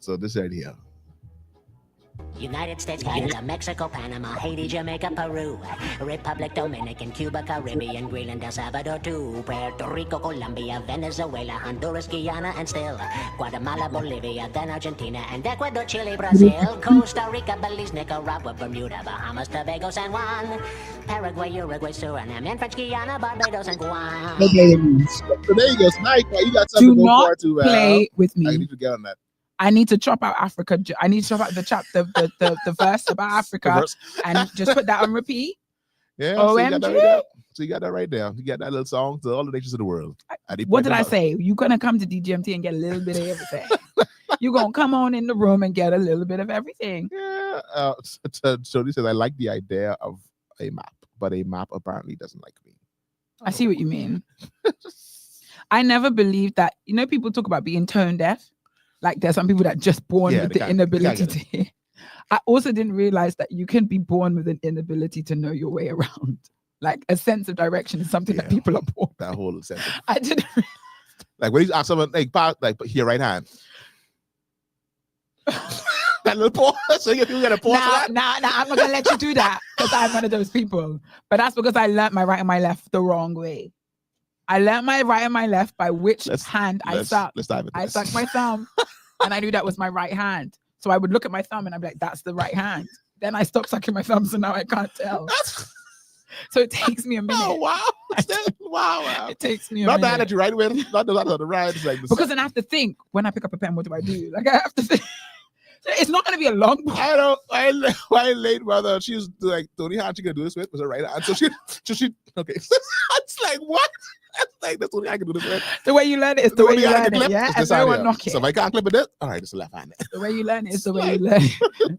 So this right here. United States, Canada, Mexico, Panama, Haiti, Jamaica, Peru, Republic, Dominican, Cuba, Caribbean, Greenland, El Salvador, too, Puerto Rico, Colombia, Venezuela, Honduras, Guyana, and still Guatemala, Bolivia, then Argentina, and Ecuador, Chile, Brazil, Costa Rica, Belize, Nicaragua, Bermuda, Bahamas, Tobago, San Juan, Paraguay, Uruguay, Suriname, and French Guiana, Barbados, and Guam. So there you go, Sniper. You got something to go forward to. Play with me. I need to get on that. I need to chop out Africa. I need to chop out the verse about Africa and just put that on repeat. Yeah. OMG. So you got that right there. You got that little song to all the nations of the world. What did I say? You're gonna come to DGMT and get a little bit of everything. You're gonna come on in the room and get a little bit of everything. Yeah. So he says, I like the idea of a map, but a map apparently doesn't like me. I see what you mean. I never believed that. You know, people talk about being tone deaf. Like there's some people that just born with the inability to. I also didn't realize that you can be born with an inability to know your way around. Like a sense of direction is something that people are born. That whole sense. I didn't. Like when you ask someone, like here, right hand. That little pause. So you got to pause. Nah, I'm not gonna let you do that because I'm one of those people. But that's because I learned my right and my left the wrong way. I learned my right and my left by which hand I suck. I sucked my thumb and I knew that was my right hand. So I would look at my thumb and I'd be like, that's the right hand. Then I stopped sucking my thumb, so now I can't tell. So it takes me a minute. Oh, wow. Wow. It takes me a minute. Not that you write with, not the right. It's like because then I have to think, when I pick up a pen, what do I do? Like I have to think. It's not going to be a long book. I know. My late brother, she was like, the only hand she could do this with was her right hand. So she okay. It's like, what? That's like, that's the only I can do this with. The way you learn it is the way you learn it, yeah? And no one knock it. So if I can't clip it this, all right, it's the left hand. The way you learn it is the way you learn it.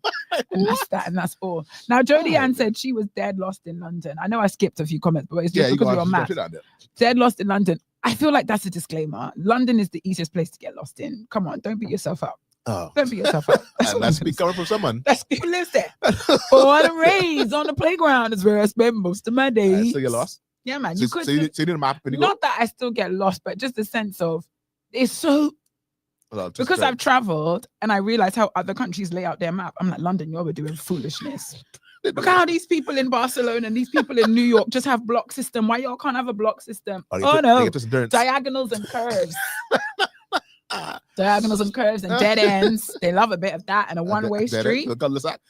And that's that, and that's all. Now, Jodie Ann said she was dead lost in London. I know I skipped a few comments, but it's just because we were mad. Dead lost in London. I feel like that's a disclaimer. London is the easiest place to get lost in. Come on, don't beat yourself up. Oh. Don't beat yourself up. And that's coming from someone. That's who lives there. Born and raised on the playground is where I spend most of my days. So you're lost? Yeah, man. So you need a map when you not that I still get lost, but just the sense of it's so. Because I've traveled and I realize how other countries lay out their map. I'm like, London, you're doing foolishness. Look how these people in Barcelona and these people in New York just have block system. Why y'all can't have a block system? No, diagonals and curves. Diagonals and curves and dead ends. They love a bit of that and a one-way street. Cul-de-sac.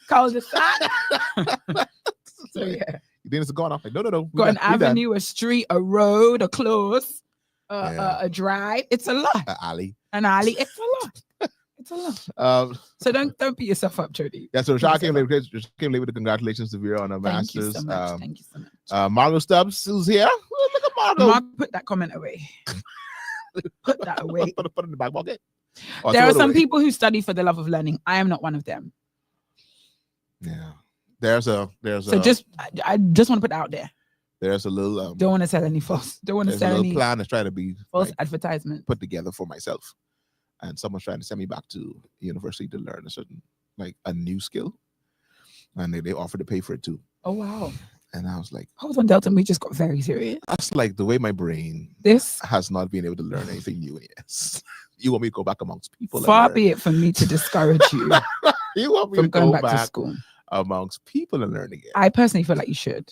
So yeah. You think it's gone off? Like, no. Got an avenue, a street, a road, a close, a drive. It's a lot. An alley. It's a lot. It's a lot. So don't beat yourself up, Jodie. Yeah. So Rashad came late with the congratulations to Vera on her masters. Thank you so much. Margot Stubbs is here. Look at Margot. Mark, put that comment away. Put that away. Put it in the back pocket. There are some people who study for the love of learning. I am not one of them. Yeah. There's so I just want to put that out there. there's a little don't want to sell any false. Don't want to sell any plan that's trying to be false advertisement put together for myself, and someone's trying to send me back to university to learn a new skill, and they offered to pay for it too. Oh wow! And I was like, hold on, Delton, we just got very serious. That's like the way my brain has not been able to learn anything new in years. You want me to go back amongst people? Far be it from me to discourage you. You want me from to going go back to school amongst people and learning again? I personally feel like you should.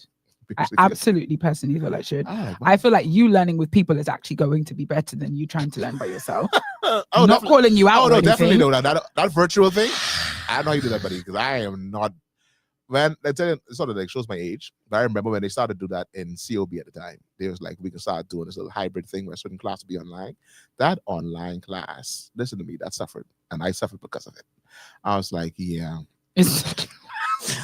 I absolutely personally feel like you should. I feel like you learning with people is actually going to be better than you trying to learn by yourself. I'm not calling you out. Oh no, definitely no. That virtual thing. I don't know how you do that, buddy, because I am not. Man, I tell you, it sort of like shows my age. But I remember when they started to do that in COB at the time. They was like, we can start doing this little hybrid thing where certain class would be online. That online class, listen to me, that suffered. And I suffered because of it. I was like, yeah.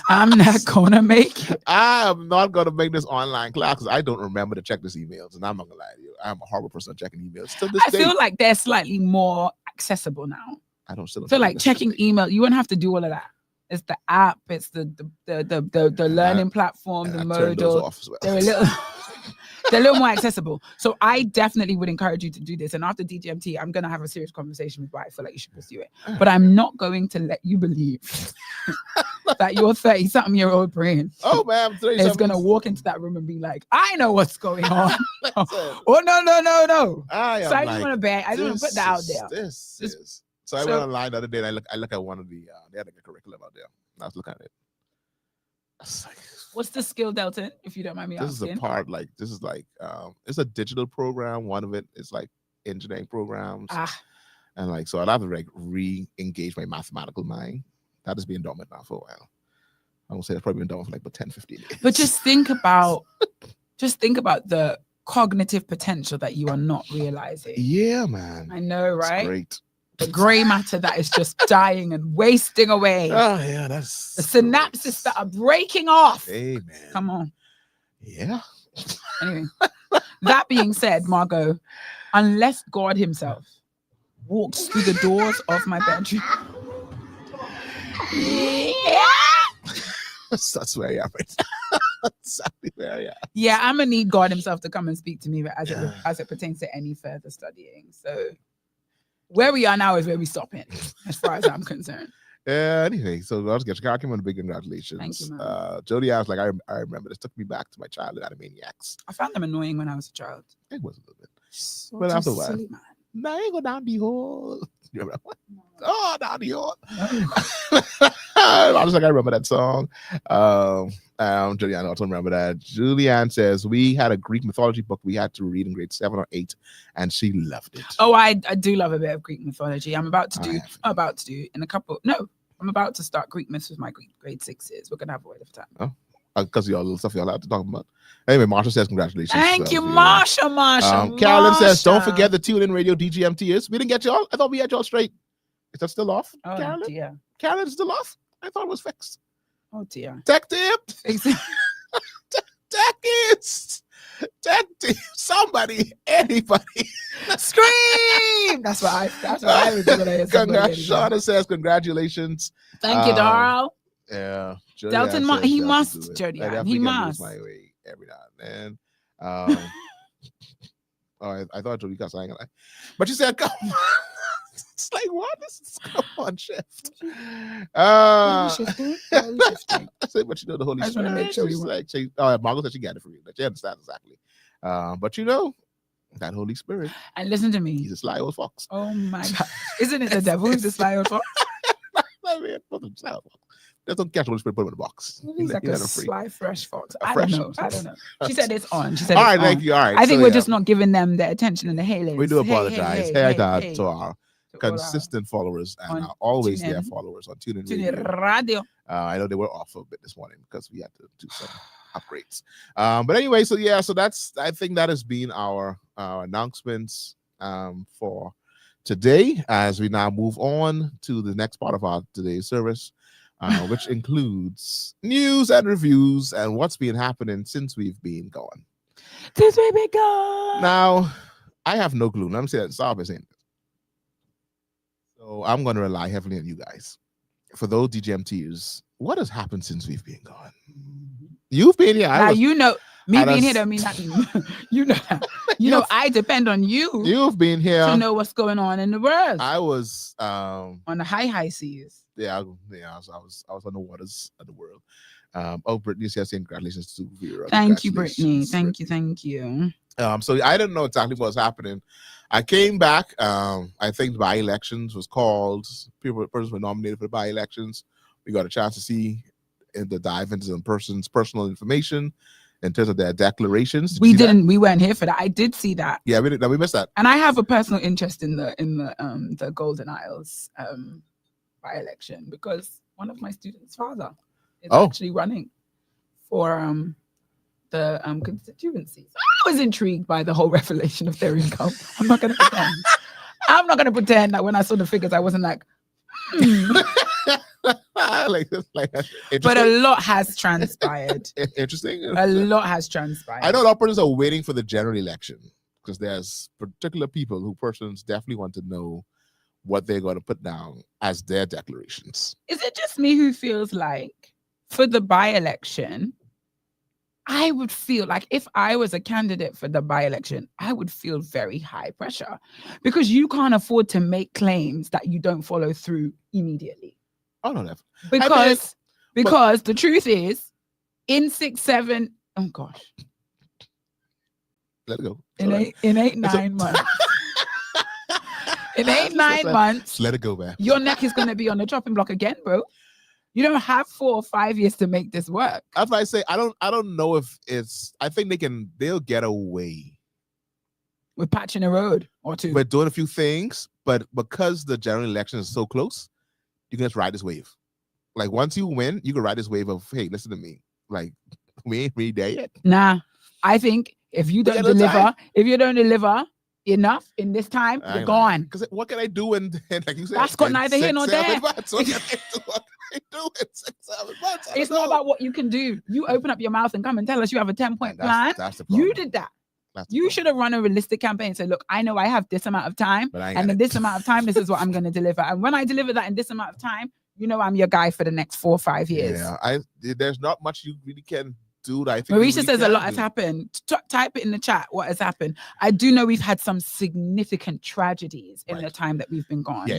I'm not gonna make it. I am not gonna make this online class because I don't remember to check these emails. And I'm not gonna lie to you. I'm a horrible person at checking emails. I feel like they're slightly more accessible now. I don't feel like checking email, you wouldn't have to do all of that. It's the app, it's the learning platform, the modal. Well. They're a little more accessible. So I definitely would encourage you to do this. And after DGMT, I'm gonna have a serious conversation with why I feel like you should pursue it. But I'm not going to let you believe that your 30-something-year-old brain is gonna walk into that room and be like, I know what's going on. Oh no. I just want to beg. I just want to put that out there. So I went online the other day and I look at one of the they had like a curriculum out there. I was looking at it. I was like, what's the skill, Delton, if you don't mind me asking? This is a part it's a digital program. One of it is like engineering programs. And like so I'd have to like re-engage my mathematical mind. That has been dormant now for a while. I would say that's probably been dormant for like about 10, 15 years. But just think about the cognitive potential that you are not realizing. Yeah, man. I know, right? It's great. The gray matter that is just dying and wasting away. Oh yeah, that's the synapses that are breaking off. Hey man, come on. Yeah. Anyway, that being said, Margot, unless God Himself walks through the doors of my bedroom, that's where I am. That's exactly where I am. Yeah, I'm gonna need God Himself to come and speak to me as it pertains to any further studying. So. Where we are now is where we stop in, as far as I'm concerned. Anyway, so I'll just get your car. Big congratulations. Thank you, man. Jody, I was like, I remember this took me back to my childhood Animaniacs. I found them annoying when I was a child. It was a little bit. But after a while, now you go down the hole. You remember that one? Oh, down the hole. I was like, I remember that song. Julianne also remember that. Julianne says we had a Greek mythology book we had to read in grade 7 or 8, and she loved it. Oh, I do love a bit of Greek mythology. I'm about to do in a couple. No, I'm about to start Greek myths with my grade 6s. We're gonna have a wait of time. Oh, because y'all little stuff y'all have to talk about. Anyway, Marsha says congratulations. Thank you, Marsha. Carolyn says don't forget the tune in radio DGMT is. We didn't get y'all. I thought we had y'all straight. Is that still off? Oh, Carolyn? Dear. Carolyn's still off? I thought it was fixed. Oh dear. Tech tip. Tech tip. Somebody, anybody. Scream. That's what I was doing. Shauna says congratulations. Thank you, Darryl. Yeah. Delton, he must, Jody. He must. My way every now and then. I thought Jody got saying it. But you said, come on. It's like, what? This is come on shift. I said, but you know, the Holy Spirit. I just want to make sure you like, Margot said she got it for you. That you understand exactly. But you know, that Holy Spirit. And listen to me. He's a sly old fox. Oh my God. Isn't it the devil who's the sly old fox? There's no catch Holy Spirit, put him in a box. He's like a sly fresh fox. I don't know. She said it's on. She said all right, thank you. All right. I think we're just not giving them the attention and the halos. We do apologize. Hey, to our consistent followers and are always there followers on TuneIn Radio. I know they were off a bit this morning because we had to do some upgrades. But anyway, so that's, I think that has been our announcements for today as we now move on to the next part of our today's service, which includes news and reviews and what's been happening since we've been gone. Now, I have no clue. Let me say that. Stop saying this. So I'm going to rely heavily on you guys. For those DGMTs, what has happened since we've been gone? You've been here. Me being here don't mean nothing. you know, I depend on you. You've been here to know what's going on in the world. I was on the high seas. Yeah, I was on the waters of the world. Brittany's here saying congratulations to Vera. Thank you, Brittany. Thank you. So I didn't know exactly what was happening. I came back. I think the by-elections was called. Persons were nominated for the by-elections. We got a chance to see and to dive into some person's personal information in terms of their declarations. We weren't here for that. I did see that. Yeah, we missed that. And I have a personal interest in the Golden Isles by-election because one of my students' father is actually running for the constituency. So I was intrigued by the whole revelation of their income. I'm not going to pretend. I'm not going to pretend that when I saw the figures, I wasn't like, but a lot has transpired. Interesting. A lot has transpired. I know a lot of persons are waiting for the general election because there's particular people who persons definitely want to know what they're going to put down as their declarations. Is it just me who feels like for the by-election, I would feel like if I was a candidate for the by-election, I would feel very high pressure because you can't afford to make claims that you don't follow through immediately. Oh, no, never. Because the truth is, in 6, 7, oh gosh. Let it go. In 8, 9 months. In 8, 9 months. Let it go, man. Your neck is going to be on the chopping block again, bro. You don't have 4 or 5 years to make this work. That's why I say I don't know if it's. I think they'll get away with patching a road or two. We're doing a few things, but because the general election is so close, you can just ride this wave. Like once you win, you can ride this wave of, hey, listen to me. Like we ain't really there yet. Nah, I think if you don't deliver enough in this time, you're gone. Because what can I do? And like you said, that's got neither here nor there. What can I do in 6, 7 months? It's not about what you can do. You open up your mouth and come and tell us you have a 10-point plan. That's the problem. You did that. You should have run a realistic campaign and say, look, I know I have this amount of time, and in this amount of time, this is what I'm going to deliver. And when I deliver that in this amount of time, you know I'm your guy for the next 4 or 5 years. Yeah, there's not much you really can do. That I think Marisha says a lot has happened. Type it in the chat. What has happened? I do know we've had some significant tragedies in the time that we've been gone.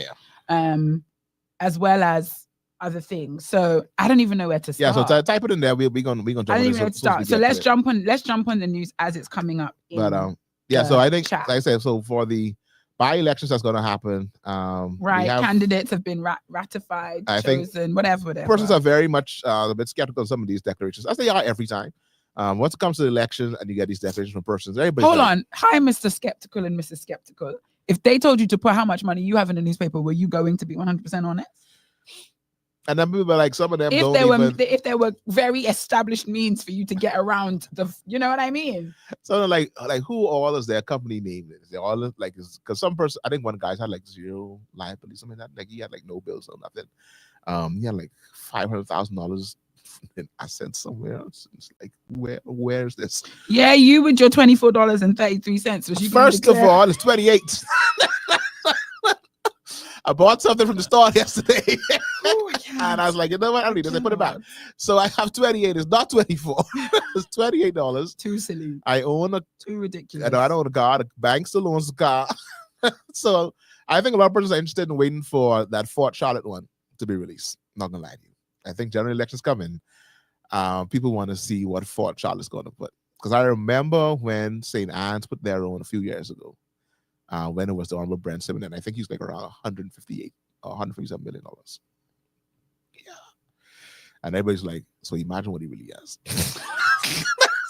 As well as other things. So I don't even know where to start. Yeah, so type it in there. We're gonna jump I don't even know where to start. So let's jump on the news as it's coming up. So I think like I said, so for the by-elections that's gonna happen. Candidates have been ratified, chosen, whatever. Persons are very much a bit skeptical of some of these declarations, as they are every time. Once it comes to the election and you get these declarations from persons, hold on. Hi, Mr. Skeptical and Mrs. Skeptical. If they told you to put how much money you have in the newspaper, were you going to be 100% honest? And then people like some of them if there were very established means for you to get around you know what I mean? So like who all is their company name is? They all like because some person, I think one guy's had like 0 liability, something like that. Like he had like no bills or nothing. He had like $500,000 in assets somewhere else. It's like where's this? Yeah, you with your $24.33. First of all, it's 28. I bought something from the store yesterday. And I was like, you know what? I don't need this. I put it back. So I have 28. It's not 24. It's $28. Too silly. I own too ridiculous. I don't own a car. The bank still owns the car. So I think a lot of persons are interested in waiting for that Fort Charlotte one to be released. Not gonna lie to you. I think general elections coming. People want to see what Fort Charlotte's going to put. Because I remember when St. Anne's put their own a few years ago. When it was the Honorable Brent Simmons, and I think he's like around $157 million. Yeah. And everybody's like, so imagine what he really has.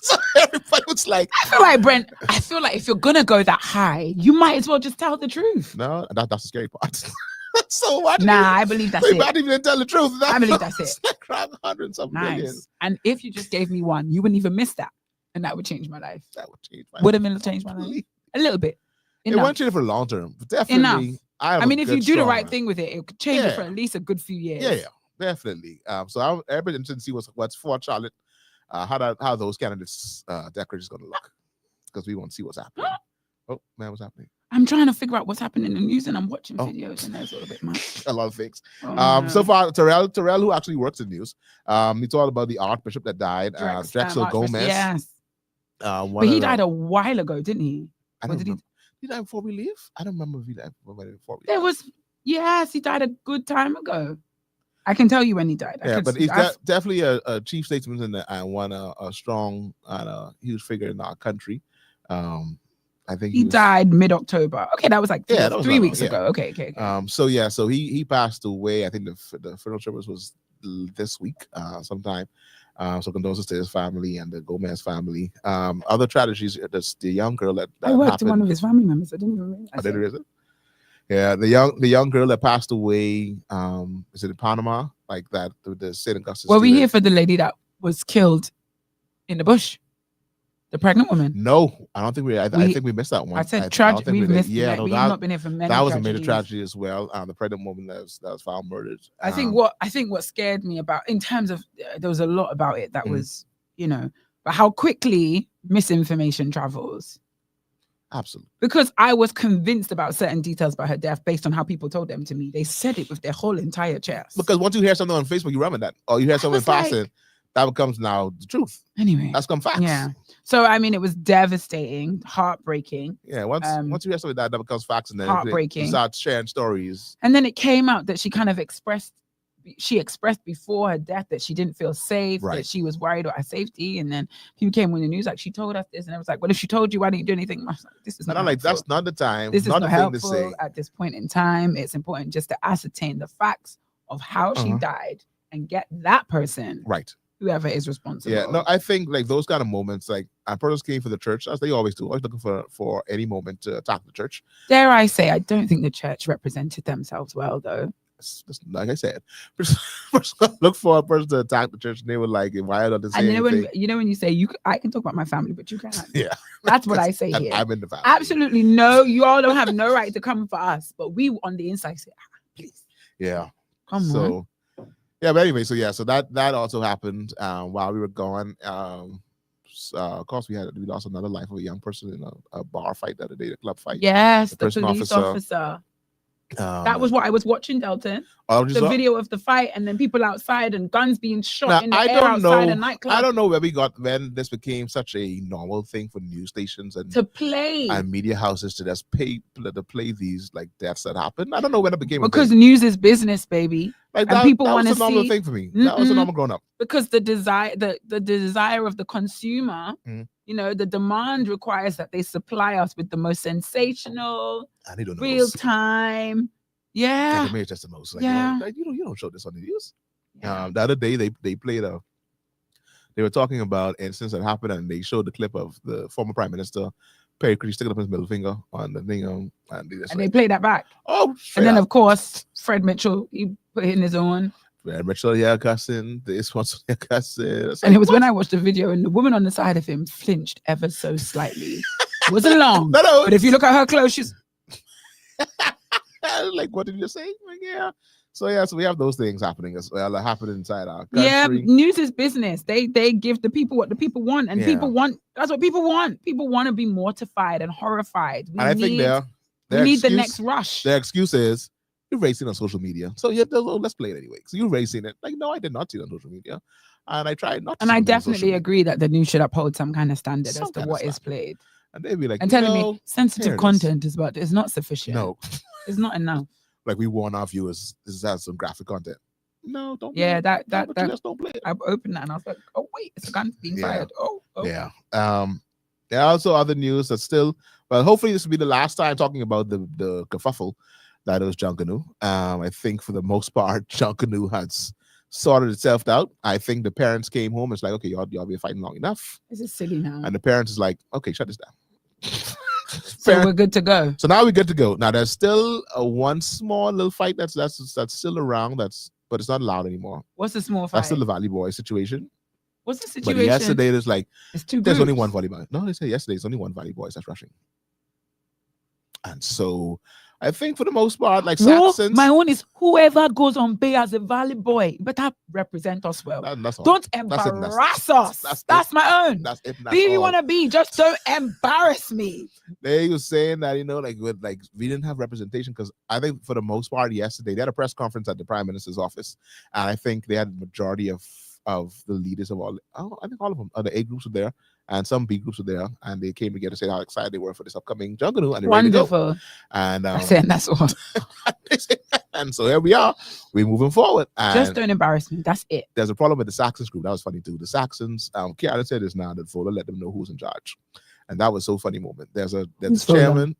So everybody was like, I feel like if you're gonna go that high, you might as well just tell the truth. No, that's the scary part. So what? I believe that's it. Not even tell the truth. I believe that's it. Like around 100-something million. And if you just gave me one, you wouldn't even miss that, and that would change my life. That would change my life. Would have changed my life a little bit. Enough. It won't change it for the long term. Definitely. Enough. I mean, if you do the right thing with it, it could change it for at least a good few years. Yeah, definitely. So everybody's interested to see what's Fort Charlotte, how those candidates' declarations going to look, because we want to see what's happening. Oh man, what's happening? I'm trying to figure out what's happening in the news, and I'm watching videos, and there's a little bit much. A lot of things. So far, Terrell, who actually works in news, he talked about the Archbishop that died, Drexel Gomez. Yes. But he died a while ago, didn't he? I don't remember. Did he die before we leave? I don't remember if he died before we leave. Yes, he died a good time ago. I can tell you when he died. But he's definitely a chief statesman and one a strong and a huge figure in our country. I think he died mid-October. Okay, that was like 3 weeks ago. Okay. So he passed away. I think the funeral service was this week sometime. So condolences to his family and the Gomez family. Other tragedies. The young girl that I worked with one of his family members. I didn't even realize. I didn't realize it. Yeah, the young girl that passed away. Is it in Panama? Like that, the St. Augustine. Were we here for the lady that was killed in the bush? The pregnant woman? No, I don't think I think we missed that one. I said tragedy. We've missed. Yeah, we've not been here for many. That was a major tragedy as well. The pregnant woman that was found murdered. I think what scared me about, in terms of, there was a lot about it that was, but how quickly misinformation travels. Absolutely. Because I was convinced about certain details about her death based on how people told them to me. They said it with their whole entire chest. Because once you hear something on Facebook, you run with that, or you hear something passing, that becomes now the truth. Anyway, that's come facts. Yeah. So I mean, it was devastating, heartbreaking. Yeah. Once you hear something that becomes facts, and then heartbreaking, you start sharing stories. And then it came out that she kind of expressed before her death that she didn't feel safe, that she was worried about her safety. And then people came with the news like, she told us this, and I was like, well, if she told you, why didn't you do anything? Like, this is not like, that's not the time. This is not not the helpful thing to say at this point in time. It's important just to ascertain the facts of how she died and get that person whoever is responsible. Yeah, no, I think like those kind of moments, like our brothers came for the church, as they always do, always looking for any moment to attack the church. Dare I say, I don't think the church represented themselves well, though. Like I said, look for a person to attack the church, and they were like, "Why don't they say anything?" When you say I can talk about my family, but you can't. Yeah, that's what I say here. I'm in the family. Absolutely no, you all don't have no right to come for us, but we on the inside say, please. Yeah, come on. Yeah, but anyway, so that also happened while we were gone. Of course, we lost another life of a young person in a bar fight the other day, a club fight. Yes, the police officer. That was what I was watching, Delton. The video of the fight, and then people outside and guns being shot in the air outside a nightclub. I don't know when this became such a normal thing for news stations and to play and media houses to just play these like deaths that happen. I don't know when it became because news is business, baby. Like and people want to see. That was a normal thing for me. That was a normal growing up. Because the desire of the consumer, the demand requires that they supply us with the most sensational, real time. Yeah. The just the most. Like, you don't show this on the news. The other day they played they were talking about an instance that happened, and they showed the clip of the former Prime Minister Perry Creedy sticking up his middle finger on the thing, and they played that back. Oh, and then of course Fred Mitchell, he put it in his own. Fred Mitchell, cussing. This one's cussing. And it was when I watched the video, and the woman on the side of him flinched ever so slightly. It wasn't long, but if you look at her clothes, she's like, what did you say? Like, yeah. So we have those things happening as well. Happening inside our country. Yeah, news is business. They give the people what the people want, and people want. That's what people want. People want to be mortified and horrified. I think we need the next rush. Their excuse is you've already seen it on social media, so let's play it anyway. So you've already seen it. Like, no, I did not see it on social media, and I tried not. And I definitely agree that the news should uphold some kind of standard as to what is played. And they'd be like, and telling me sensitive content is not sufficient. No, it's not enough. Like, we warn our viewers, this has some graphic content. No, don't. Yeah, that just don't play it. I opened that and I was like, oh wait, it's a gun being fired. Oh. Yeah. There are also other news that's still. Well, hopefully this will be the last time talking about the kerfuffle that was Junkanoo. I think for the most part, Junkanoo has sorted itself out. I think the parents came home. It's like, okay, y'all been fighting long enough. This is silly now. And the parents is like, okay, shut this down. So we're good to go. So now we're good to go. Now there's still one small little fight that's still around. But it's not allowed anymore. What's the small fight? That's still the Valley Boy situation. What's the situation? But yesterday there's like there's only one volleyball. No, they say yesterday it's only one Valley Boy that's rushing. And so I think for the most part, like Saxons, my own is whoever goes on bay as a Valley Boy better represent us well. Don't embarrass us. That's my own. That's it. Be you want to be, just don't embarrass me. They were saying that we didn't have representation because I think for the most part yesterday they had a press conference at the Prime Minister's office, and I think they had the majority of the leaders of I think all of them, the A groups were there, and some B groups were there, and they came together to say how excited they were for this upcoming Junkanoo, and they're ready to go. And that's all. And so here we are. We're moving forward. And just don't embarrass me. That's it. There's a problem with the Saxons group. That was funny too. The Saxons, Kiara said this now that Vola let them know who's in charge. And that was so funny moment. There's a chairman,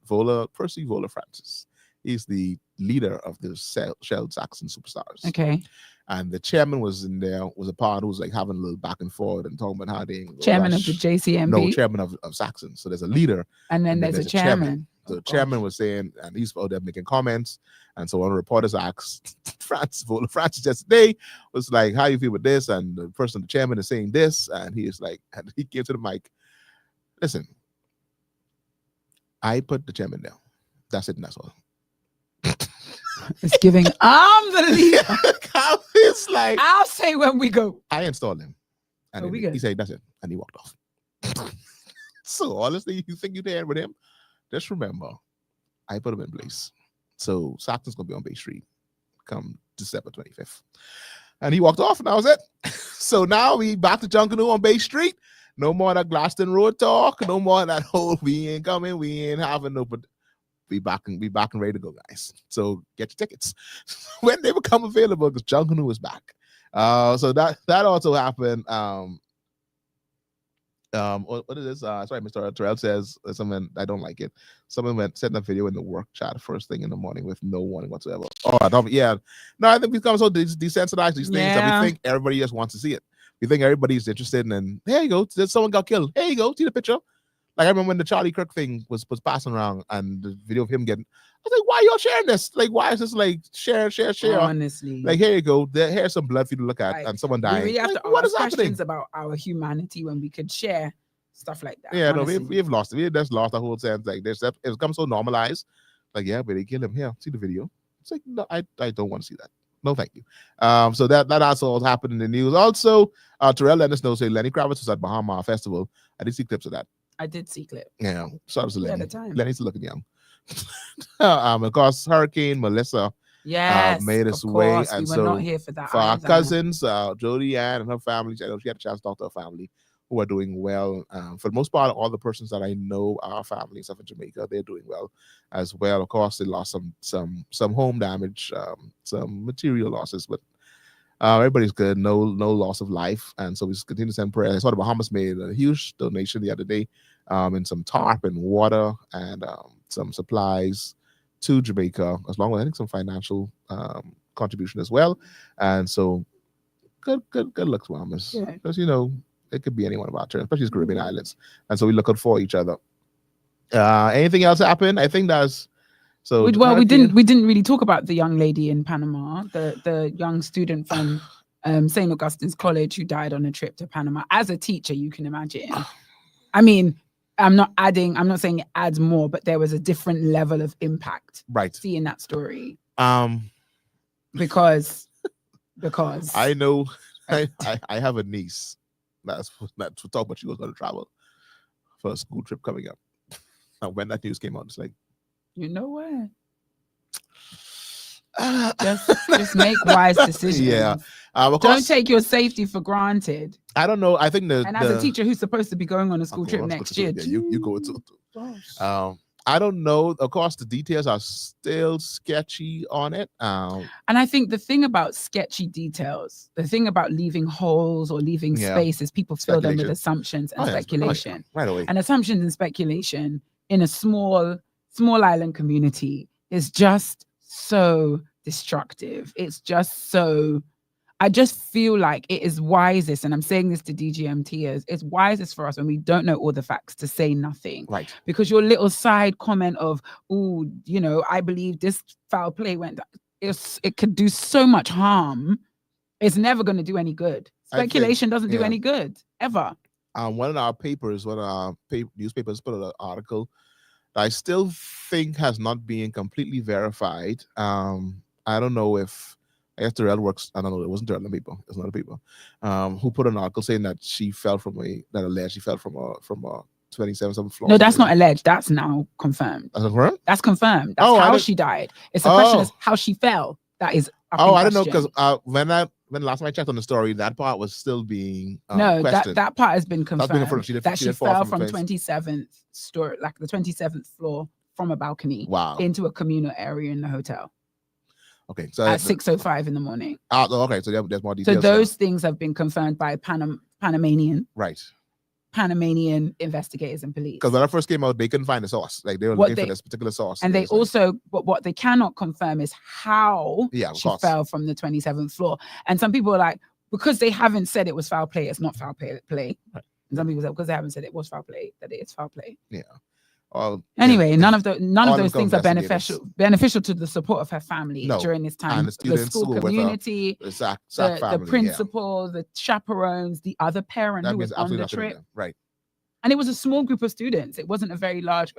Percy Vola Francis. He's the leader of the Shelled Saxon Superstars. Okay. And the chairman was in there, was a part who was like having a little back and forth and talking about how they chairman of the JCMB. No, chairman of Saxon. So there's a leader. And then there's a chairman. The chairman was saying, and he's out there making comments. And so one of the reporters asked Francis yesterday was like, how you feel with this? And the chairman is saying this. And he is like, and he came to the mic. Listen, I put the chairman down. That's it, and that's all. It's giving arms to the leader. It's like, I'll say when we go. I installed him. And he said, that's it. And he walked off. So honestly, you think you're there with him? Just remember, I put him in place. So Saxon's going to be on Bay Street come December 25th. And he walked off, and that was it. So now we back to Junkanoo on Bay Street. No more that Glaston Road talk. No more that whole we ain't coming, we ain't having no, but we back and ready to go, guys. So get your tickets when they become available, because Junkanoo is back. So that also happened. What is this? Sorry, Mr. Terrell says someone, I don't like it. Someone sent a video in the work chat first thing in the morning with no warning whatsoever. Oh, I don't. Yeah, no, I think we've become so desensitized these things that we think everybody just wants to see it. We think everybody's interested in. Here you go. Someone got killed. Here you go. See the picture. Like I remember when the Charlie Kirk thing was passing around, and the video of him getting. I was like, why y'all sharing this? Like, why is this like share? Honestly, like here you go. Here's some blood for you to look at, and someone dying. We really have like, to what ask is questions happening about our humanity when we could share stuff like that. Yeah, honestly. no, we've lost it. We just lost the whole sense. Like it's become so normalized. Like, yeah, but they kill him. Here, see the video. It's like, no, I don't want to see that. No, thank you. So that also happened in the news. Also, Terrell let us know, say Lenny Kravitz was at Bahama Festival. I did see clips of that. I did see clips. Yeah, shout out to Lenny. At the time. Lenny's looking young. Of course, Hurricane Melissa made its way, and we were not here for that. For our cousins, Jody Ann and her family, I know she had a chance to talk to her family, who are doing well. For the most part, all the persons that I know are family stuff in Jamaica, they're doing well as well. Of course, they lost some home damage, some material losses, but everybody's good. No loss of life, and so we just continue to send prayers. I saw the Bahamas made a huge donation the other day, in some tarp and water and some supplies to Jamaica, as long as I think some financial contribution as well. And so, good luck to Bahamas, because it could be any one of our turns, especially the Caribbean islands. And so we're looking for each other. Anything else happen? I think that's so. Well, we didn't really talk about the young lady in Panama, the young student from St. Augustine's College who died on a trip to Panama. As a teacher, you can imagine. I mean, I'm not saying it adds more, but there was a different level of impact. Right. Seeing that story. Because I know I have a niece that's to talk about she was going to travel for a school trip coming up. And when that news came out, it's like, you know what? Just make wise decisions. Yeah. Don't take your safety for granted. I don't know. I think as a teacher who's supposed to be going on a school trip next year, you go too. I don't know. Of course, the details are still sketchy on it. And I think the thing about sketchy details, the thing about leaving holes or leaving space is people fill them with assumptions and speculation. Right away. And assumptions and speculation in a small island community is just so destructive. It's just so. I just feel like it is wisest, and I'm saying this to DGMTers, it's wisest for us when we don't know all the facts to say nothing. Right. Because your little side comment of, oh, I believe this foul play went, it could do so much harm. It's never going to do any good. Speculation doesn't do any good, ever. One of our newspapers put out an article that I still think has not been completely verified. I don't know if, I guess Terrell works. I don't know. It wasn't Terrell people. It's not a people who put an article saying that she fell from a 27th floor. No, that's not alleged. That's now confirmed. That's confirmed. That's confirmed. That's how she died. It's a question is how she fell. That is. I don't know, because when when last time I checked on the story, that part was still being no, questioned. that part has been confirmed. That's been confirmed. That she fell from the 27th story, like the 27th floor, from a balcony into a communal area in the hotel. Okay, so at 6:05 in the morning. Okay, so there's more details. So those things have been confirmed by Panamanian investigators and police. Because when I first came out, they couldn't find the source. Like they were looking for this particular source. And they also, but what they cannot confirm is how she fell from the 27th floor. And some people are like, because they haven't said it was foul play, it's not foul play. Right. And some people say because they haven't said it was foul play, that it is foul play. Yeah. Anyway, none of those things are beneficial to the support of her family during this time. And the students, the school community, the principal, the chaperones, the other parent who was on the trip. Right. And it was a small group of students. It wasn't a very large.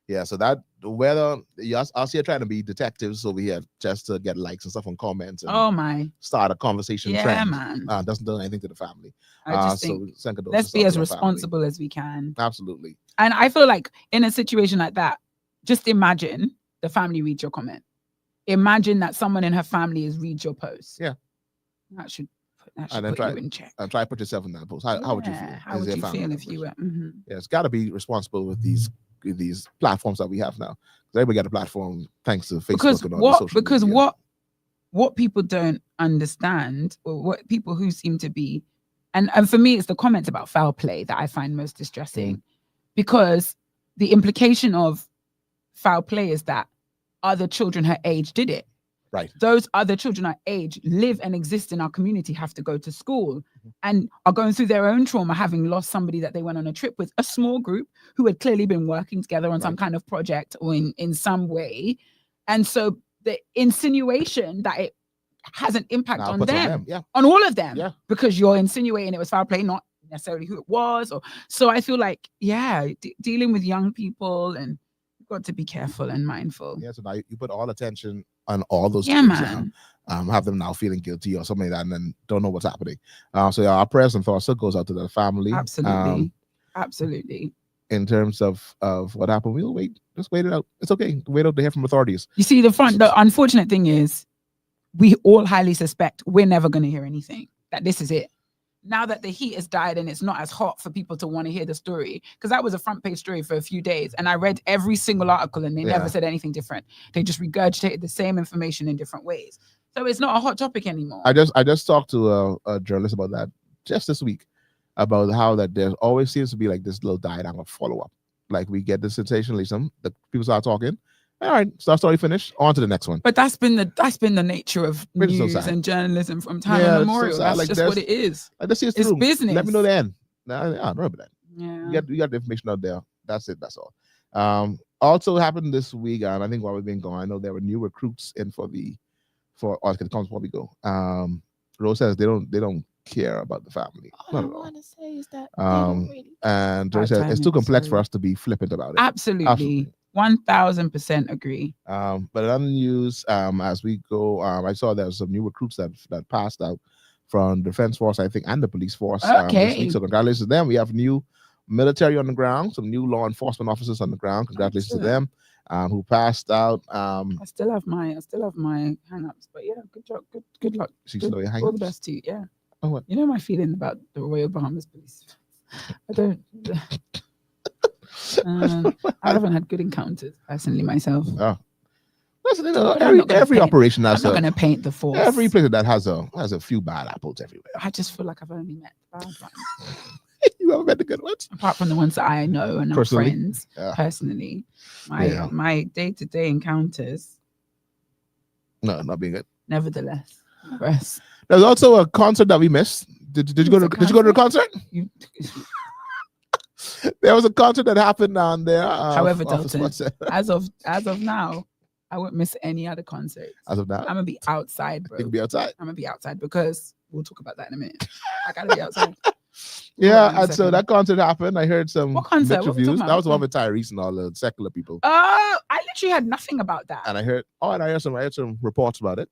Yeah. So that whether us here trying to be detectives over here just to get likes and stuff on comments and start a conversation trend, man, doesn't do anything to the family. I just think let's be as responsible as we can. Absolutely. And I feel like in a situation like that, just imagine the family reads your comment. Imagine that someone in her family has read your post. Yeah. That should and then put you in check. And try to put yourself in that post. How would you feel? How would you feel if you were? Mm-hmm. Yeah, it's got to be responsible with these platforms that we have now. Everybody got a platform thanks to Facebook. Because what people don't understand, or what people who seem to be, and for me, it's the comments about foul play that I find most distressing, because the implication of foul play is that other children her age did it. Right. Those other children our age live and exist in our community, have to go to school and are going through their own trauma, having lost somebody that they went on a trip with, a small group who had clearly been working together on some kind of project or in some way. And so the insinuation that it has an impact on them, on all of them, because you're insinuating it was foul play, not necessarily who it was. So I feel like, dealing with young people, and you've got to be careful and mindful. Yeah, so now you put all attention on all those kids, man. Have them now feeling guilty or something like that, and then don't know what's happening. So our prayers and thoughts still goes out to the family. Absolutely. In terms of what happened, we'll wait. Just wait it out. It's okay. Wait out to hear from authorities. You see, the unfortunate thing is, we all highly suspect we're never going to hear anything. That this is it. Now that the heat has died and it's not as hot for people to want to hear the story, because that was a front page story for a few days, and I read every single article and they never said anything different. They just regurgitated the same information in different ways. So it's not a hot topic anymore. I just talked to a journalist about that just this week, about how that there always seems to be like this little dialogue of follow up. Like we get the sensationalism, the people start talking. All right, so our story finished. On to the next one. But that's been the nature of news and journalism from time immemorial. That's like, just what it is. It's business. Let me know the end. I don't remember that. Yeah, you got the information out there. That's it. That's all. Also happened this week, and I think while we've been going, I know there were new recruits in for it comes before we go. Rose says they don't care about the family. All I want to say is that and Rose says it's too complex for us to be flippant about it. Absolutely. 1000% agree. But another news, as we go, I saw there's some new recruits that passed out from the Defense Force, I think, and the police force. This week. So congratulations to them. We have new military on the ground, some new law enforcement officers on the ground. Congratulations to them who passed out. I still have my hang-ups, but yeah, good job, good luck. All the best to you. Yeah. Oh, what? You know my feeling about the Royal Bahamas Police. I don't. I haven't had good encounters personally myself. Listen, every operation has. I'm not going to paint the force. Every place that has a few bad apples everywhere. I just feel like I've only met bad ones. You haven't met the good ones, apart from the ones that I know and are friends. Personally, my day-to-day encounters. No, not being good. Nevertheless, there's also a concert that we missed. Did you go to the concert? There was a concert that happened down there. However, Delton, as of now, I won't miss any other concert. As of now, I'm gonna be outside, bro. You can be outside. I'm gonna be outside because we'll talk about that in a minute. I gotta be outside. And so that concert happened. I heard some mixed reviews. That was one with Tyrese and all the secular people. I literally had nothing about that. And I heard some reports about it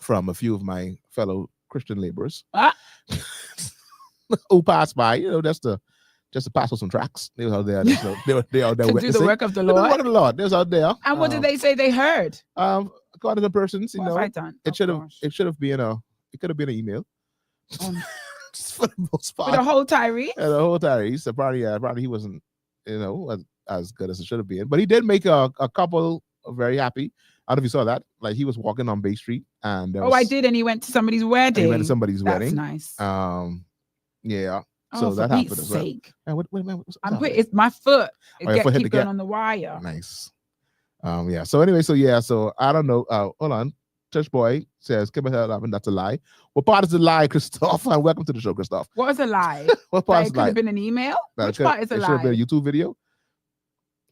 from a few of my fellow Christian laborers who passed by. Just to pass on some tracks. They were out there. They were out there to do the work of the Lord. The work of the Lord. They was out there. And what did they say they heard? A according to persons, What have I done? it should have been it could have been an email. Just for the most part. With a whole Tyrese? Yeah, the whole Tyrese. So probably he wasn't, as good as it should have been. But he did make a couple very happy. I don't know if you saw that. Like he was walking on Bay Street and I did, and he went to somebody's wedding. That's nice. Yeah. So that happened as well. Man, it's my foot. Keep going on the wire. Nice. Yeah. So anyway, so I don't know. Hold on. Church boy says, "Keep it up," and that's a lie. What part is a lie, Christoph? And welcome to the show, Christoph. What is a lie? What part is a lie? It could have been an email. Which part is a lie? It should have been a YouTube video.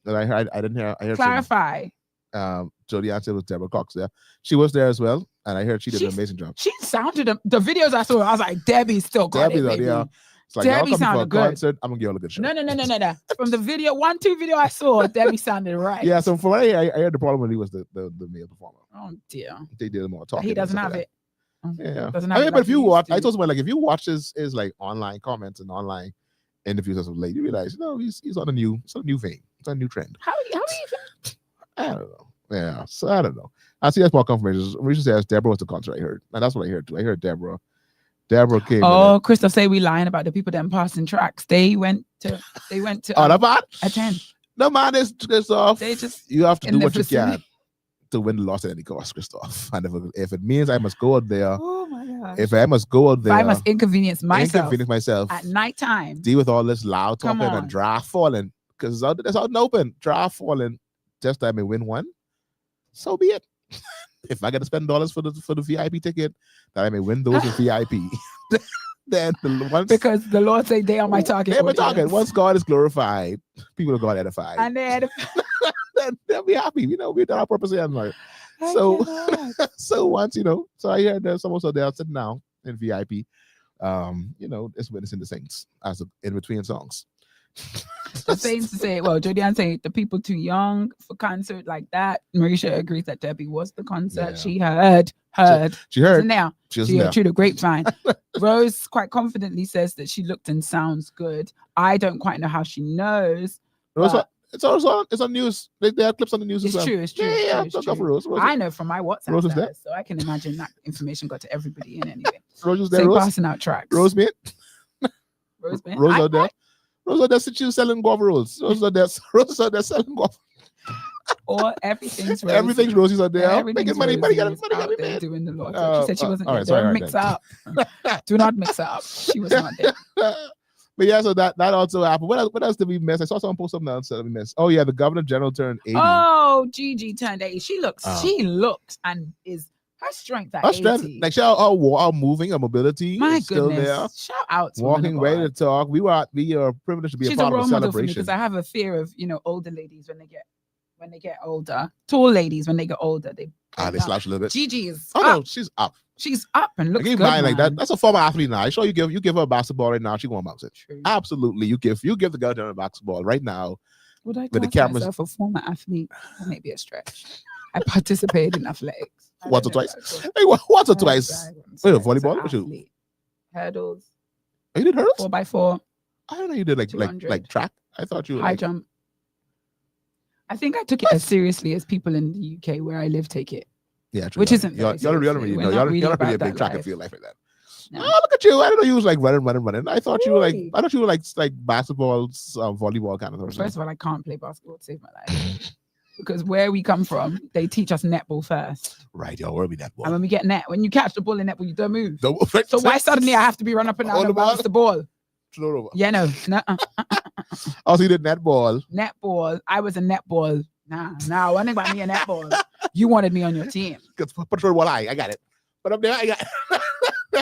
That I heard. I didn't hear. I heard. Clarify. Jodie answered was Deborah Cox there. She was there as well, and I heard she did an amazing job. She sounded the videos I saw. I was like, Debbie still got it, baby. Yeah. It's like, Debbie sounded good. Concert, I'm gonna give you all a good show. No. From the video, 1-2 video I saw, Debbie sounded right. Yeah. So from what I heard, the problem with he was the male performer. Oh dear. They did more talking. He doesn't have like it. Yeah. But if you watch, I told someone like if you watch his like online comments and online interviews as of late, you realize he's on a new vein. It's on a new trend. How do you even? I don't know. Yeah, so I don't know. I see that's more confirmation. Risha says Deborah was the concert I heard, and that's what I heard too. I heard Deborah came. Oh, Christoph say we lying about the people that passing tracks. They went to. attend. No man, is Christoph. They just you have to do what you can to win the loss at any cost, Christoph. And if it means I must go out there, oh my gosh. If I must go out there, I must inconvenience myself at nighttime. Deal with all this loud talking and draft falling because it's out and open. Draft falling. Just I may win one. So be it. If I got to spend dollars for the VIP ticket, that I may win those with VIP. Then because the Lord said they are my target. They're my target. Once God is glorified, people are God edified. And they edified. then they'll be happy. We've done our purpose here. So once so I heard there's someone there sitting down in VIP. It's witnessing the saints as in between songs. The saints say, well, Jodianne saying the people too young for concert like that. Marisha agrees that Debbie was the concert. Yeah. She heard. She heard. Now she heard through the grapevine. Rose quite confidently says that she looked and sounds good. I don't quite know how she knows. It's on news. They have clips on the news as well. It's true. Yeah. Rose. I know from my WhatsApp Rose status, so I can imagine that information got to everybody in anyway. Rose was there. Passing out tracks. Rose mate. Rose mate. Rose out there. Rose out there selling guava rolls. Rose out there selling guava. Or everything's Rose. Everything's Rosie's out there. Making money. Money got me doing the Lord. She said she wasn't there. Don't mix up. Do not mix up. She was not there. But yeah, so that also happened. What else did we miss? I saw someone post something else that we missed. Oh yeah, the Governor General turned 80. Oh, Gigi turned 80. She looks and is her strength at 80. Like she our moving, our mobility. My is still goodness. there. Shout out to walking, ready to talk. We are privileged to be a part of the celebration. Because I have a fear of older ladies when they get older, tall ladies when they get older, they slouch a little bit. Gigi is up. No, she's up. She's up and looks good. Like that. That's a former athlete now. I sure you give her a basketball right now, she won't bounce it. True. Absolutely. You give the girl a basketball right now. Would I call myself a former athlete? That may be a stretch. I participated in athletics. Once or twice. Hey, once or twice. Wait, volleyball? What you? Hurdles. Oh, you did hurdles? 4x4. I don't know you did like track. I thought you high jump. I think I took it as seriously as people in the UK where I live take it. Yeah, true. Which isn't. You're not really a big track and field life like that. No. Oh, look at you! I didn't know you was like running. I thought you were like basketball, volleyball kind of person. First of all, I can't play basketball to save my life because where we come from, they teach us netball first. Right, yo, where we netball? And when we get when you catch the ball in netball, you don't move. So why suddenly I have to be run up and down and bounce the ball? Yeah, no. Oh, so you did netball? Netball. I was a netball. Nah, one thing about me a netball. You wanted me on your team. Patrol I got it. But up there, I got it.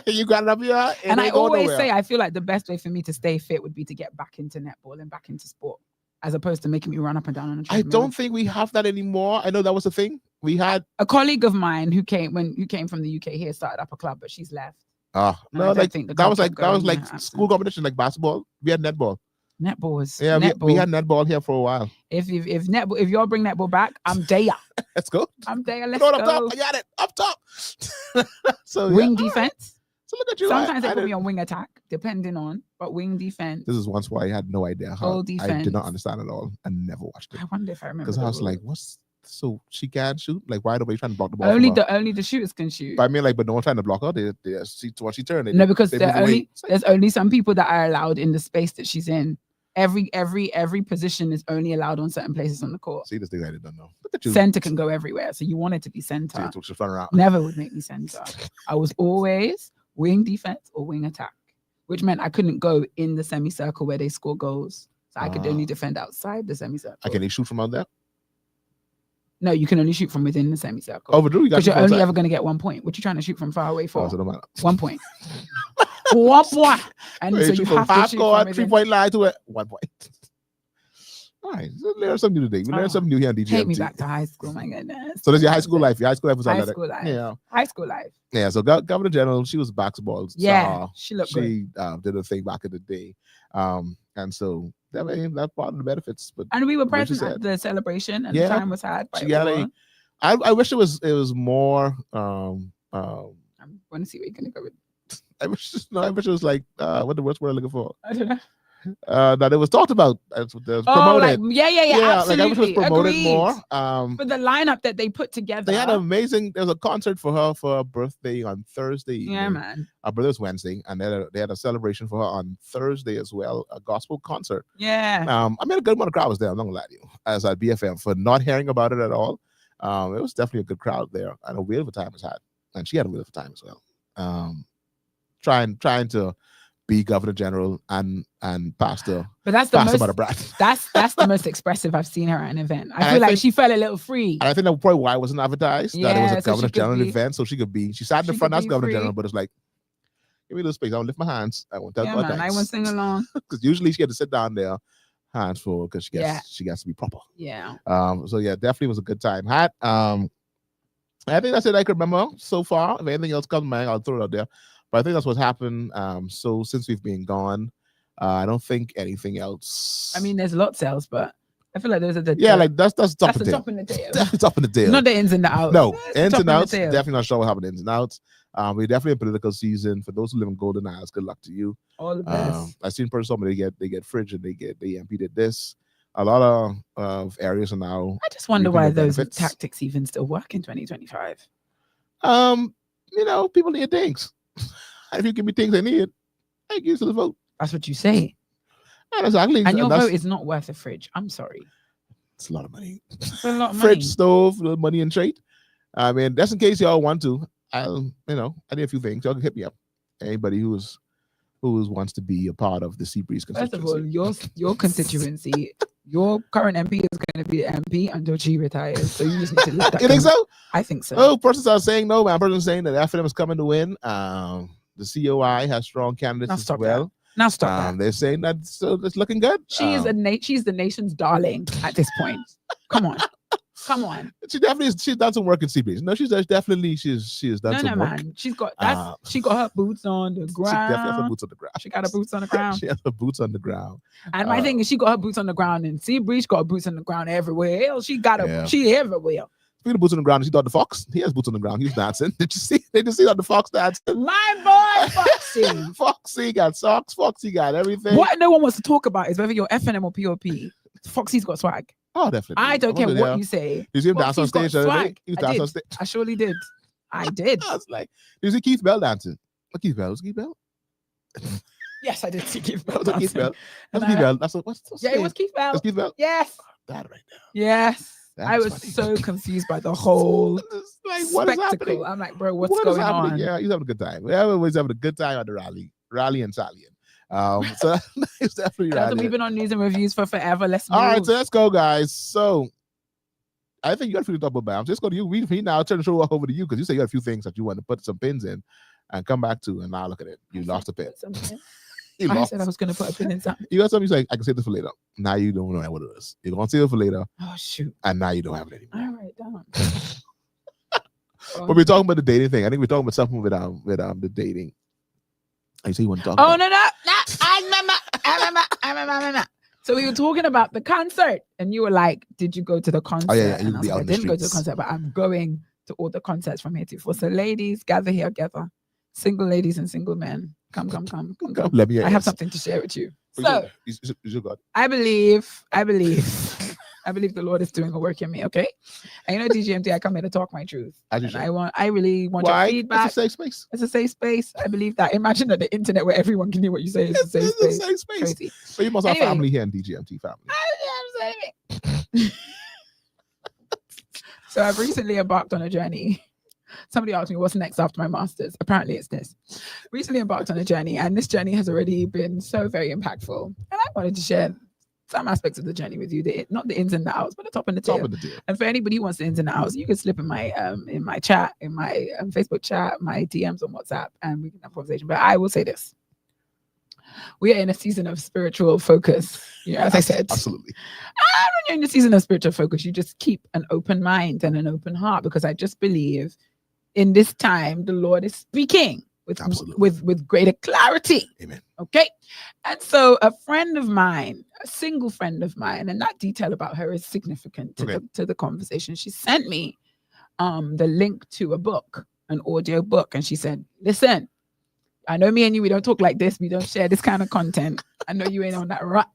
You got it up here. And I always say, I feel like the best way for me to stay fit would be to get back into netball and back into sport, as opposed to making me run up and down on a treadmill. I don't think we have that anymore. I know that was a thing. We had a colleague of mine who came from the UK here, started up a club, but she's left. No, like that was like school competition, like basketball. We had netball. Netball was we had netball here for a while. If y'all bring netball back, I'm there. Let's go. I'm there. Let's go. Up top. I got it up top. So wing defense. So look at you. Sometimes they put me on wing attack, depending on, but wing defense. This is once why I had no idea how. Defense. I did not understand at all. I never watched it. I wonder if I remember. Because I was like, what's So she can't shoot. Like, why are nobody trying to block the ball? Only the shooters can shoot. But I mean, like, but no one trying to block her. They see once she turned. No, because there's only some people that are allowed in the space that she's in. Every position is only allowed on certain places on the court. See, this thing I didn't know. Look at you. Center can go everywhere, so you want it to be center. See, run around. Never would make me center. I was always wing defense or wing attack, which meant I couldn't go in the semicircle where they score goals. So I could only defend outside the semicircle. Can they shoot from out there? No, you can only shoot from within the semicircle. Overdrew, because you're only ever going to get 1 point. What you trying to shoot from far away for? Oh, so no matter. 1 point. 1 point. And so you have to shoot from 3-point line to it. 1 point. All right, so learn something new today. We learned something new here on DGMT. Take me back to high school, my goodness. So that's your high school life. Your high school life was high like school life. Yeah. High school life. Yeah, so Governor General, she was a basketball star. She looked good. She did a thing back in the day. And so that's part of the benefits. But and we were present at the celebration and the time was had by I wish it was more I want to see what you're gonna go with. I wish it was like what the worst word I'm looking for. I don't know. That it was talked about. It was promoted. Yeah, absolutely. Like I wish it was promoted Agreed. more. For the lineup that they put together. They had there was a concert for her for her birthday on Thursday evening. Yeah, man. Her birthday was Wednesday, and they had a celebration for her on Thursday as well, a gospel concert. Yeah. I mean, a good amount of crowd was there, I'm not gonna lie to you, as at BFM, for not hearing about it at all. It was definitely a good crowd there, and a whale of a time was had. And she had a whale of a time as well. Trying to be Governor General and Pastor. But that's the most. Brat. That's the most expressive I've seen her at an event. I feel like she felt a little free. And I think that's probably why it wasn't advertised that it was a so Governor General event, so she could be. She sat in the front as Governor General, but it's like, give me a little space. I won't lift my hands. I won't tell God thanks. I won't sing along because usually she had to sit down there, hands full, because she gets to be proper. Yeah. So yeah, definitely was a good time. I think that's it I can remember so far. If anything else comes to mind, I'll throw it out there. But I think that's what's happened. So since we've been gone, I don't think anything else. I mean, there's lots else, but I feel like those are the like that's the top in the tail. That's top in the tail. Not the ins and the outs. No, ins and outs. Definitely not sure what happened ins and outs. We're definitely in political season. For those who live in Golden Isles, good luck to you. All the best. I've seen personally they get fridge and the EMP did this. A lot of areas are now. I just wonder why those tactics even still work in 2025. People need things. If you give me things I need, I can use the vote. That's what you say. And exactly. And your vote is not worth a fridge. I'm sorry. It's a lot of money. It's a lot of money. Fridge, stove, little money and trade. I mean, that's in case y'all want to. I need a few things. Y'all can hit me up. Anybody who wants to be a part of the Seabreeze constituency. First of all, your constituency, your current MP is going to be the MP until she retires. So you just need to let that. You think so? I think so. Oh, persons are saying no, man. Persons saying that FNM is coming to win. The COI has strong candidates as well. Now stop that. They're saying that it's looking good. She's the nation's darling at this point. Come on. She's done some work in Seabreeze. No, she's done some work. Man. She got her boots on the ground. She definitely has her boots on the ground. She got her boots on the ground. She has her boots on the ground. And my thing is, she got her boots on the ground in Seabreeze. She got her boots on the ground everywhere. Hell, she everywhere. Speaking of boots on the ground, she thought the Fox. He has boots on the ground. He's dancing. Did you see? Did you see that the Fox dancing? My boy, Foxy. Foxy got socks. Foxy got everything. What no one wants to talk about is whether you're FNM or POP. Foxy's got swag. Oh, definitely. I don't care what you say. Did you see him dance on stage? I surely did. I did. I was like, did you see Keith Bell dancing? What Keith Bell? Was Keith Bell? Yes, I did see Keith Bell. That was Keith Bell. That's Keith Bell. It was Keith Bell. That's Keith Bell. Yes. That right now. Yes. I was so confused by the whole what spectacle. I'm like, bro, what's going on? Yeah, he's having a good time. We're always having a good time at the rally and sallying. So it's definitely right. We've been on news and reviews for forever. Let's move. All right, so let's go, guys. So I think you got a few double bounce. Let's go to you. We now turn the show over to you because you say you got a few things that you want to put some pins in and come back to, and now look at it. You lost a pin. I said I was going to put a pin in something. You got something you say, I can save this for later. Now you don't know what it is. You're going to save it for later. Oh, shoot. And now you don't have it anymore. All right, down. But we're talking about the dating thing. I think we're talking about something with the dating. I say you want to talk about no. I remember. So we were talking about the concert, and you were like, "Did you go to the concert?" Oh yeah, you I didn't go to the concert, but I'm going to all the concerts from here to forth. So ladies, gather here, gather. Single ladies and single men, come. Let me. I have something to share with you. So is your God? I believe I believe the Lord is doing a work in me. Okay. And DGMT, I come here to talk my truth. I really want your feedback. It's a safe space. It's a safe space. I believe that. Imagine that the internet where everyone can hear what you say is a safe space. A safe space. Crazy. So you must have family here in DGMT family. I'm saying. So I've recently embarked on a journey. Somebody asked me what's next after my master's. Apparently it's this. Recently embarked on a journey, and this journey has already been so very impactful. And I wanted to share some aspects of the journey with you, not the ins and the outs, but the top and the tail. And for anybody who wants the ins and the outs, you can slip in my chat, in my Facebook chat, my DMs on WhatsApp, and we can have a conversation. But I will say this. We are in a season of spiritual focus. Yeah, as I said. Absolutely. And when you're in the season of spiritual focus, you just keep an open mind and an open heart, because I just believe in this time, the Lord is speaking with greater clarity. Amen. Okay. And so a friend of mine, a single friend of mine, and that detail about her is significant to the conversation. She sent me the link to a book, an audio book. And she said, listen, I know me and you, we don't talk like this. We don't share this kind of content. I know you ain't on that rut.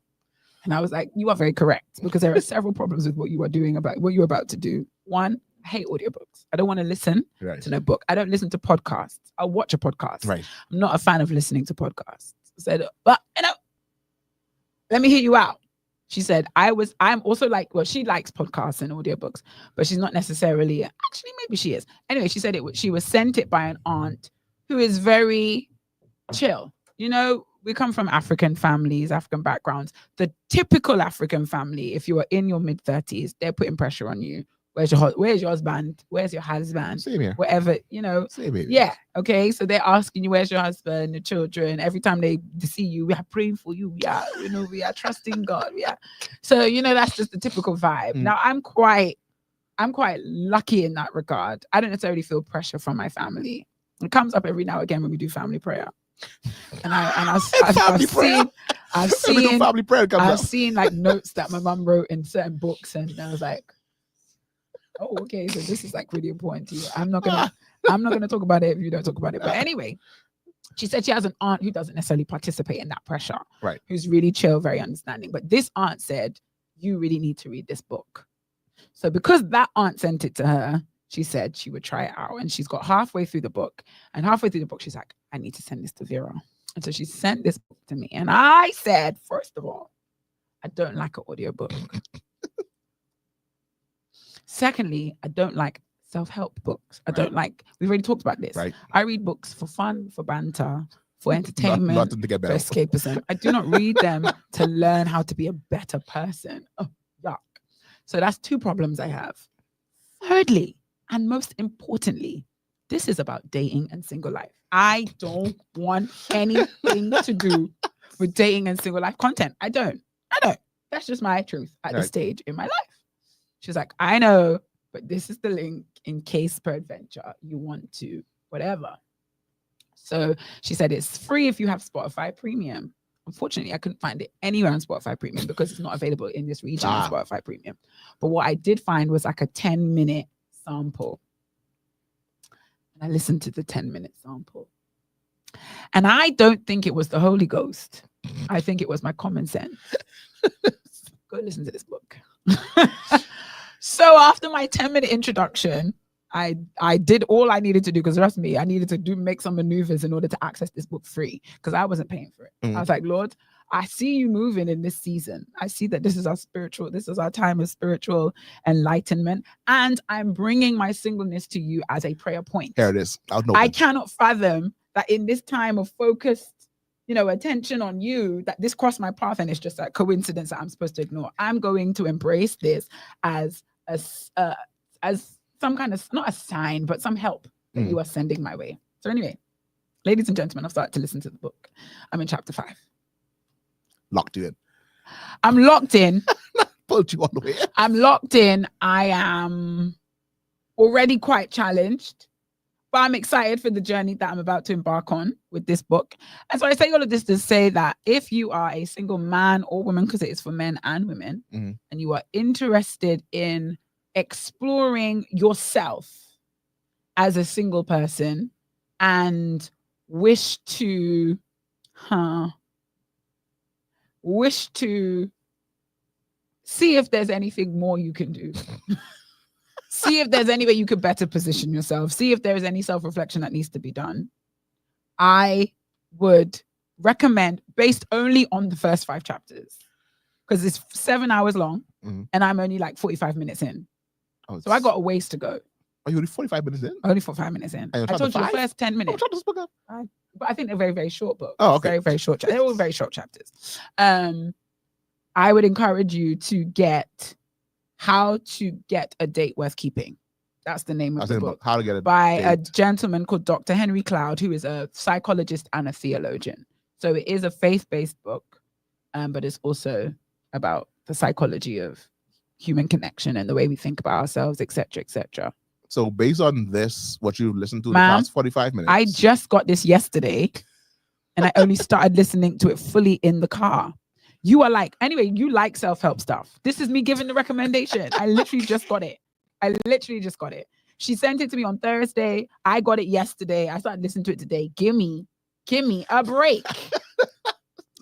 And I was like, you are very correct, because there are several problems with what you are doing, about what you're about to do. One, I hate audiobooks. I don't want to listen to no book. I don't listen to podcasts. I'll watch a podcast. Right. I'm not a fan of listening to podcasts. I said, but let me hear you out. She said, I'm also like, well, she likes podcasts and audiobooks, but she's not necessarily, actually, maybe she is. Anyway, she said she was sent it by an aunt who is very chill. We come from African families, African backgrounds. The typical African family, if you are in your mid-30s, they're putting pressure on you. Where's your husband? Where's your husband? Same here. Whatever, Same here. Yeah. Okay. So they're asking you, where's your husband, the children? Every time they see you, we are praying for you. We are trusting God. Yeah. So, that's just the typical vibe. Now I'm quite lucky in that regard. I don't necessarily feel pressure from my family. It comes up every now and again when we do family prayer. I've seen like notes that my mum wrote in certain books, and I was like, oh, okay, so this is like really important to you. I'm not gonna talk about it if you don't talk about it. But anyway, she said she has an aunt who doesn't necessarily participate in that pressure, right? Who's really chill, very understanding. But this aunt said, you really need to read this book. So because that aunt sent it to her, she said she would try it out. And she's got halfway through the book. And halfway through the book, she's like, I need to send this to Vera. And so she sent this book to me. And I said, first of all, I don't like an audiobook. Secondly, I don't like self-help books. I don't like, we've already talked about this. Right. I read books for fun, for banter, for entertainment, nothing to get better. For escapism. I do not read them to learn how to be a better person. Oh, yuck. So that's two problems I have. Thirdly, and most importantly, this is about dating and single life. I don't want anything to do with dating and single life content. I don't. That's just my truth at this stage in my life. She's like, I know, but this is the link in case peradventure you want to, whatever. So she said it's free if you have Spotify Premium. Unfortunately, I couldn't find it anywhere on Spotify Premium because it's not available in this region on Spotify Premium. But what I did find was like a 10-minute sample. And I listened to the 10-minute sample. And I don't think it was the Holy Ghost. I think it was my common sense. Go listen to this book. So after my 10-minute introduction, I did all I needed to do, because trust me, I needed to make some maneuvers in order to access this book free, because I wasn't paying for it. I was like, Lord, I see you moving in this season. I see that this is our time of spiritual enlightenment. And I'm bringing my singleness to you as a prayer point. There it is. I cannot fathom that in this time of focused, attention on you, that this crossed my path and it's just a coincidence that I'm supposed to ignore. I'm going to embrace this as some kind of, not a sign, but some help that you are sending my way. So anyway, ladies and gentlemen, I've started to listen to the book. I'm in chapter 5. Locked you in. I'm locked in. Pulled you all the way. I'm locked in. I am already quite challenged, but I'm excited for the journey that I'm about to embark on with this book. And so I say all of this to say that if you are a single man or woman, because it is for men and women, and you are interested in exploring yourself as a single person and wish to see if there's anything more you can do. See if there's any way you could better position yourself. See if there is any self-reflection that needs to be done. I would recommend, based only on the first 5 chapters, because it's 7 hours long, and I'm only like 45 minutes in. Oh, so I got a ways to go. Are you only 45 minutes in? Only 45 minutes in. I told you the first 10 minutes. Shut this book up. But I think they're very, very short books. Oh, okay. Very, very short. They're all very short chapters. I would encourage you to get How to Get a Date Worth Keeping. That's the name of the book. How to Get a By Date. a gentleman called Dr. Henry Cloud, who is a psychologist and a theologian. So it is a faith-based book, but it's also about the psychology of human connection and the way we think about ourselves, etc., etc. So based on this, what you've listened to the past 45 minutes. I just got this yesterday, and I only started listening to it fully in the car. You are like, anyway, you like self-help stuff. This is me giving the recommendation. I literally just got it. She sent it to me on Thursday. I got it yesterday. I started listening to it today. Give me a break.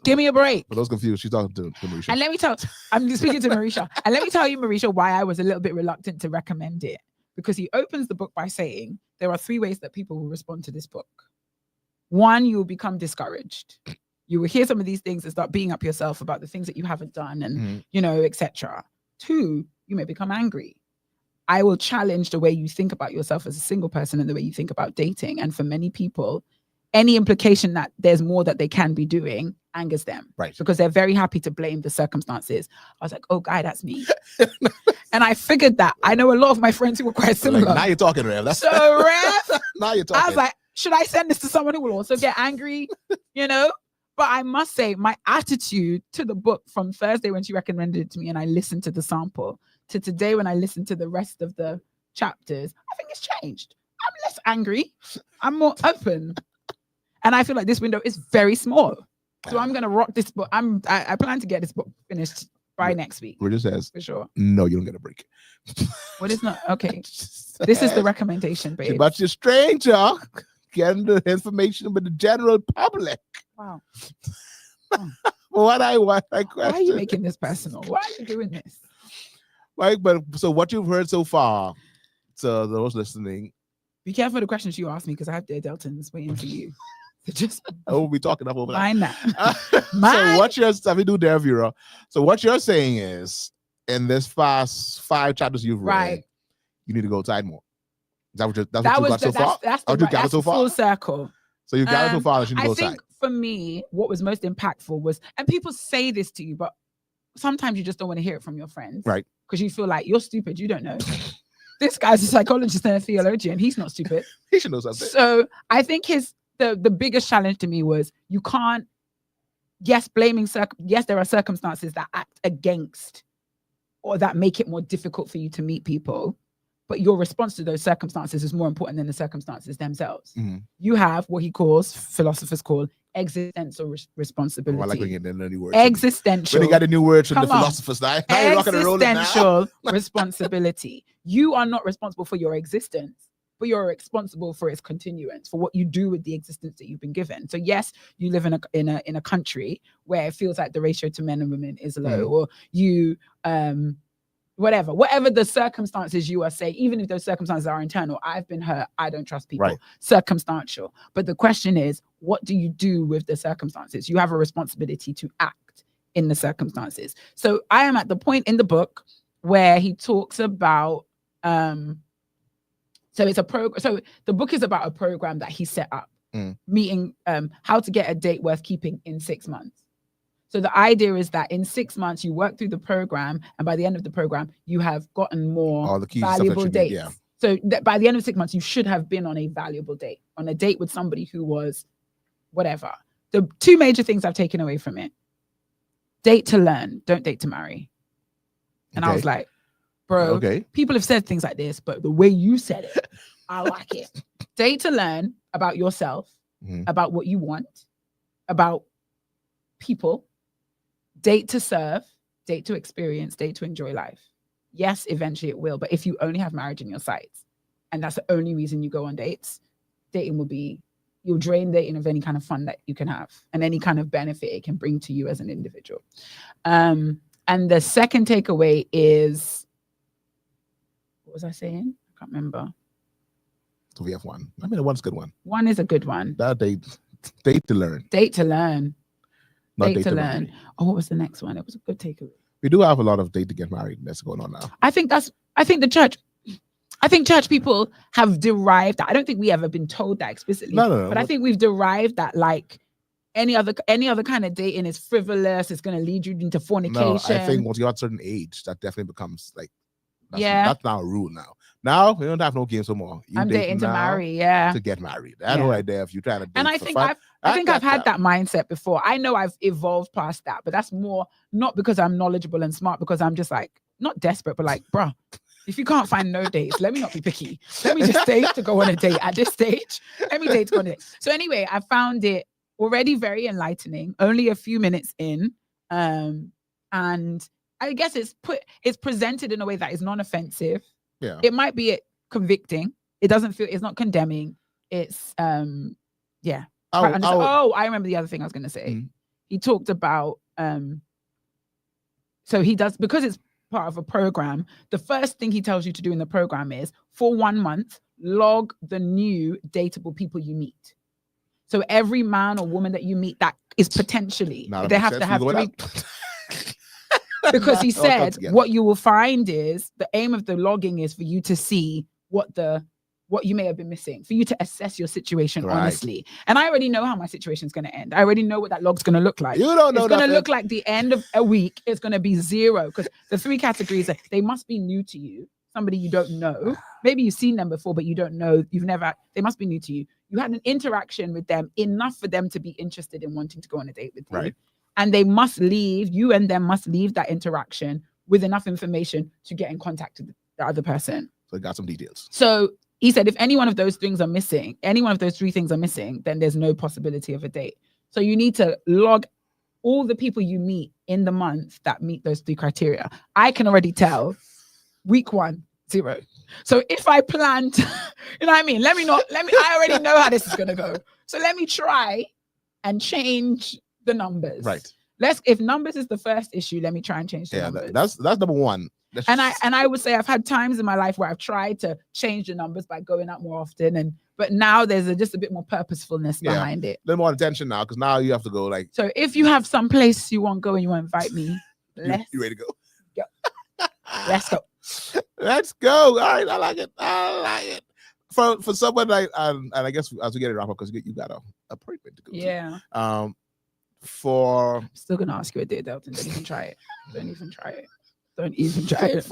Give me a break. For those confused, she's talking to Marisha. And let me tell, I'm speaking to Marisha. And let me tell you, Marisha, why I was a little bit reluctant to recommend it. Because he opens the book by saying, there are 3 ways that people will respond to this book. 1, you will become discouraged. You will hear some of these things and start beating up yourself about the things that you haven't done and, etc. 2, you may become angry. I will challenge the way you think about yourself as a single person and the way you think about dating. And for many people, any implication that there's more that they can be doing angers them. Right. Because they're very happy to blame the circumstances. I was like, oh, guy, that's me. And I figured that. I know a lot of my friends who were quite similar. Like, now you're talking, Rev. That's so, Rev. Now you're talking. I was like, should I send this to someone who will also get angry? But I must say, my attitude to the book from Thursday when she recommended it to me and I listened to the sample to today when I listened to the rest of the chapters, I think it's changed. I'm less angry. I'm more open. And I feel like this window is very small. So I'm going to rock this book. I plan to get this book finished by next week. Bridget says, for sure. No, you don't get a break. What is not? Okay. This is the recommendation, babe. But you're stranger getting the information with the general public. Wow. What I question. Why are you making this personal? Why are you doing this? Like, but so what you've heard so far, to those listening. Be careful of the questions you ask me because I have dear Deltons waiting for you. So just we'll be talking up over mind that. So what you're Vera. So what you're saying is in this first 5 chapters you've read, you need to go outside more. Is that what you got so far? That's full circle. So you got it so far that you need to go outside. I think for me, what was most impactful was, and people say this to you, but sometimes you just don't want to hear it from your friends. Right. Because you feel like you're stupid, you don't know. This guy's a psychologist and a theologian. He's not stupid. He should know something. So I think the biggest challenge to me was you can't, yes, there are circumstances that act against or that make it more difficult for you to meet people, but your response to those circumstances is more important than the circumstances themselves. Mm-hmm. You have what philosophers call existential responsibility. Oh, I like when you get the new words. Existential. When you got the new words from the philosophers. Now you're rocking and rolling now. Existential responsibility. You are not responsible for your existence, but you're responsible for its continuance, for what you do with the existence that you've been given. So yes, you live in a country where it feels like the ratio to men and women is low, or you whatever the circumstances you are saying, even if those circumstances are internal, I've been hurt, I don't trust people. Right. Circumstantial. But the question is, what do you do with the circumstances? You have a responsibility to act in the circumstances. So I am at the point in the book where he talks about so the book is about a program that he set up, meeting how to get a date worth keeping in 6 months. So the idea is that in 6 months, you work through the program, and by the end of the program, you have gotten more valuable dates. So by the end of 6 months, you should have been on a valuable date, on a date with somebody who was whatever. The 2 major things I've taken away from it: date to learn, don't date to marry. And I was like, bro, people have said things like this, but the way you said it, I like it. Date to learn about yourself, about what you want, about people. Date to serve, date to experience, date to enjoy life. Yes, eventually it will, but if you only have marriage in your sights, and that's the only reason you go on dates, you'll drain dating of any kind of fun that you can have and any kind of benefit it can bring to you as an individual. And And the second takeaway is, what was I saying? I can't remember. So we have one. I mean, one's a good one. One is a good one. That date to learn. Date to learn. Not date to learn. Marry. Oh, what was the next one? It was a good takeaway. We do have a lot of date to get married that's going on now. I think church people have derived that. I don't think we ever been told that explicitly. No. But I think we've derived that like any other kind of dating is frivolous. It's going to lead you into fornication. No, I think once you're at a certain age, that definitely becomes like, that's now a rule now. Now we don't have no games no more. I'm dating to marry, to get married. I know right there if you're trying to date. And I think I've had that mindset before. I know I've evolved past that, but that's more not because I'm knowledgeable and smart, because I'm just like not desperate, but like, bruh, if you can't find no dates, let me not be picky. Let me just date to go on a date at this stage. Let me date to go on a date. So anyway, I found it already very enlightening, only a few minutes in. And I guess it's presented in a way that is non-offensive. Yeah. It might be convicting. It's not condemning. It's yeah. I remember the other thing I was gonna say. Mm-hmm. He talked about so he does, because it's part of a program, the first thing he tells you to do in the program is for 1 month, log the new dateable people you meet. So every man or woman that you meet that is potentially, they have to have 3. Because he said what you will find is the aim of the logging is for you to see what you may have been missing, for you to assess your situation honestly. And I already know how my situation is going to end. I already know what that log's going to look like. You don't know. It's going to look like the end of a week. It's going to be 0, because the 3 categories are, they must be new to you. Somebody you don't know. Maybe you've seen them before, but you don't know. They must be new to you. You had an interaction with them enough for them to be interested in wanting to go on a date with you. Right. And they must leave, you and them must leave that interaction with enough information to get in contact with the other person. So I got some details. So he said, if any one of those things are missing, any one of those 3 things are missing, then there's no possibility of a date. So you need to log all the people you meet in the month that meet those 3 criteria. I can already tell week 1, 0. So if I planned, you know what I mean? I already know how this is going to go. So let me try and change the numbers. Right. If numbers is the first issue, let me try and change the numbers. That's number 1. I would say I've had times in my life where I've tried to change the numbers by going out more often, but now there's just a bit more purposefulness behind it. A little more attention now, because now you have to go like. So if you have some place you want to go and you want to invite me, you ready to go? Let's go. Let's go. All right, I like it. For someone like, and I guess as we get it wrap up, because you got a appointment to go. Yeah. I'm still gonna ask you a date, Delton. Don't even try it.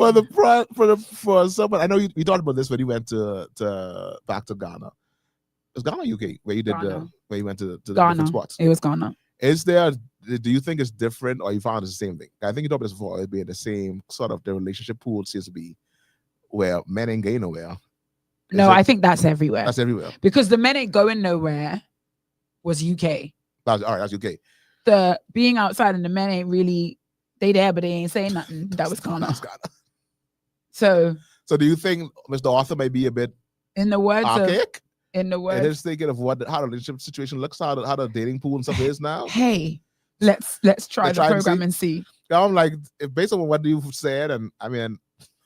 For someone, I know you talked about this when you went back to Ghana. It was Ghana, UK, where you did where you went to the Ghana. different spots. It was Ghana. Do you think it's different, or you found it's the same thing? I think you talked about this before. It being the same sort of, the relationship pool seems to be where men ain't going nowhere. I think that's everywhere. That's everywhere. Because the men ain't going nowhere was UK. All right, that's UK. The being outside and the men ain't really, they there, but they ain't saying nothing. That was Ghana. So do you think Mr. Author may be a bit in the words archaic? And just thinking of how the relationship situation looks, how the dating pool and stuff is now. Hey, let's try the program and see. I'm like, based on what you've said, and I mean,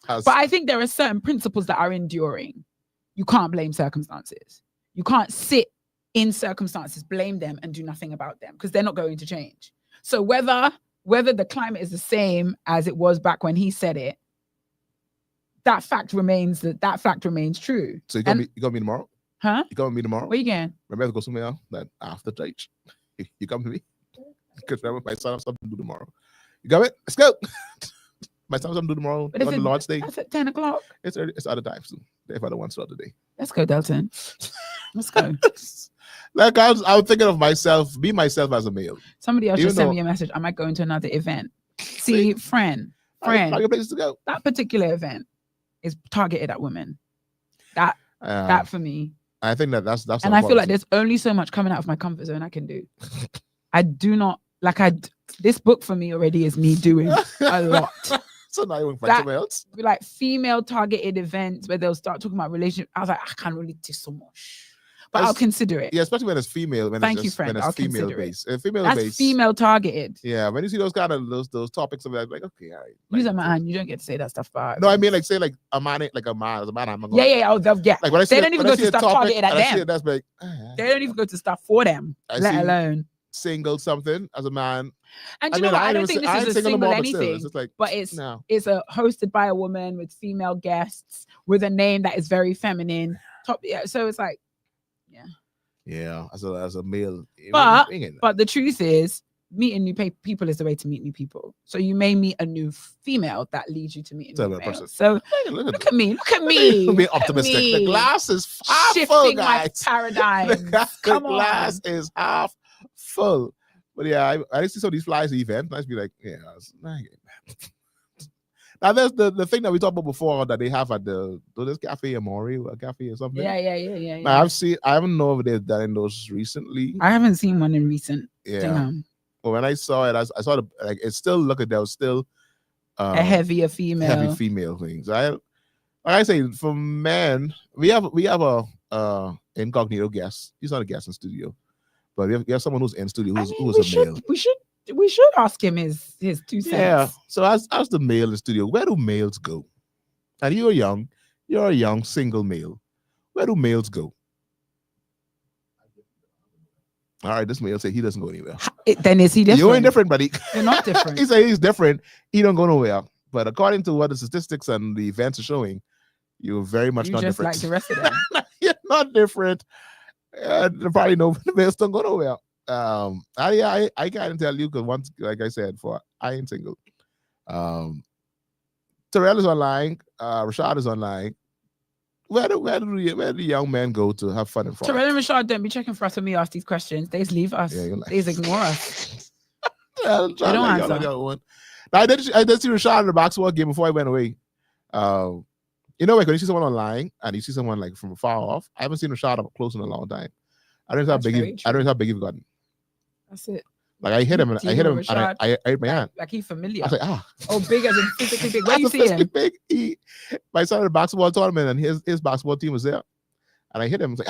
but I think there are certain principles that are enduring. You can't blame circumstances. You can't sit in circumstances, blame them, and do nothing about them, because they're not going to change. So whether the climate is the same as it was back when he said it, that fact remains true. So you gonna meet me tomorrow? Huh? You coming with me tomorrow? Where you going? Remember to go somewhere else that after church. You come to me? Because remember, my son has something to do tomorrow. You got it? Let's go. My son has something to do tomorrow on the Lord's Day. That's at 10 o'clock. It's early, it's other times too. If I don't want to start the day. Let's go, Delton. Let's go. Like I was thinking of myself as a male. Somebody else just sent me a message. I might go into another event. See, friend. Your places to go. That particular event is targeted at women. That for me. I think that's and I feel like there's only so much coming out of my comfort zone I can do. I do not this book for me already is me doing a lot. So now you want to find somewhere else? Like female targeted events where they'll start talking about relationship. I was like, I can't really do so much. but I'll consider it. Yeah, especially when it's female. Thank you, friend. I'll female consider based. it. Female That's based. female targeted. Yeah, when you see those kind of those topics, I'm like, okay, all right. Use a man. You don't get to say that stuff. About no, I mean like say like a man, as a man. I'm not going. Yeah. Like when I see they don't even go to stuff targeted at them. That's like they don't even go to stuff for them. Let alone single something as a man. And you know what? I don't think this is a single anything. It's like, but it's a hosted by a woman with female guests with a name that is very feminine. So it's like, yeah, as a male. But the truth is, meeting new people is the way to meet new people. So you may meet a new female that leads you to meet a new male. So look at me. Be optimistic. The glass is half full, guys. My paradigm. The glass is half full. But yeah, I see some of these flyers at events. I just be like, now there's the thing that we talked about before that they have at this cafe Amori or cafe or something. Yeah. Now I haven't know if they've done those recently. I haven't seen one in recent. Yeah. But when I saw it, I saw it still looked like there was still a heavy female things. Like I say, for men, we have a incognito guest. He's not a guest in studio, but we have someone who's in studio who's a male. We should ask him his 2 cents. Yeah. So as the male in studio, where do males go? And you're a young single male. Where do males go? All right, this male say he doesn't go anywhere. Then is he different? You ain't different, buddy. You're not different. He say he's different. He don't go nowhere. But according to what the statistics and the events are showing, you're very much not different. Just like the rest of them. You're not different. Probably no, the males don't go nowhere. I can't tell you because once, like I said, I ain't single. Terrell is online. Rashad is online. Where do the young men go to have fun and fun? Terrell and Rashad don't be checking for us when we ask these questions. They just leave us. They just ignore us. They don't answer. Now, I did see Rashad in the basketball game before I went away. You know, like when you see someone online and you see someone like from far off, I haven't seen Rashad up close in a long time. I don't know how big he's gotten. That's it. Like I hit him and I hit my hand. Like he's familiar. I was like, Oh, big as in physically big. Where you see him? Big. My son at a basketball tournament and his basketball team was there. And I hit him. I was like,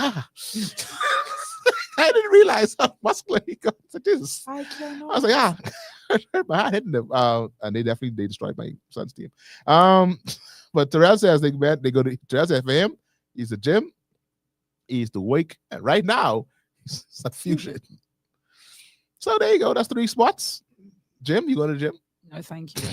I didn't realize how muscular he got. Like, Jesus. I was like, my hand hitting them. And they destroyed my son's team. But Terrell says they go to Terrell says for him, he's the gym, he's the wake, and right now he's a fusion. So there you go. That's 3 spots. Gym, you go to the gym? No, thank you.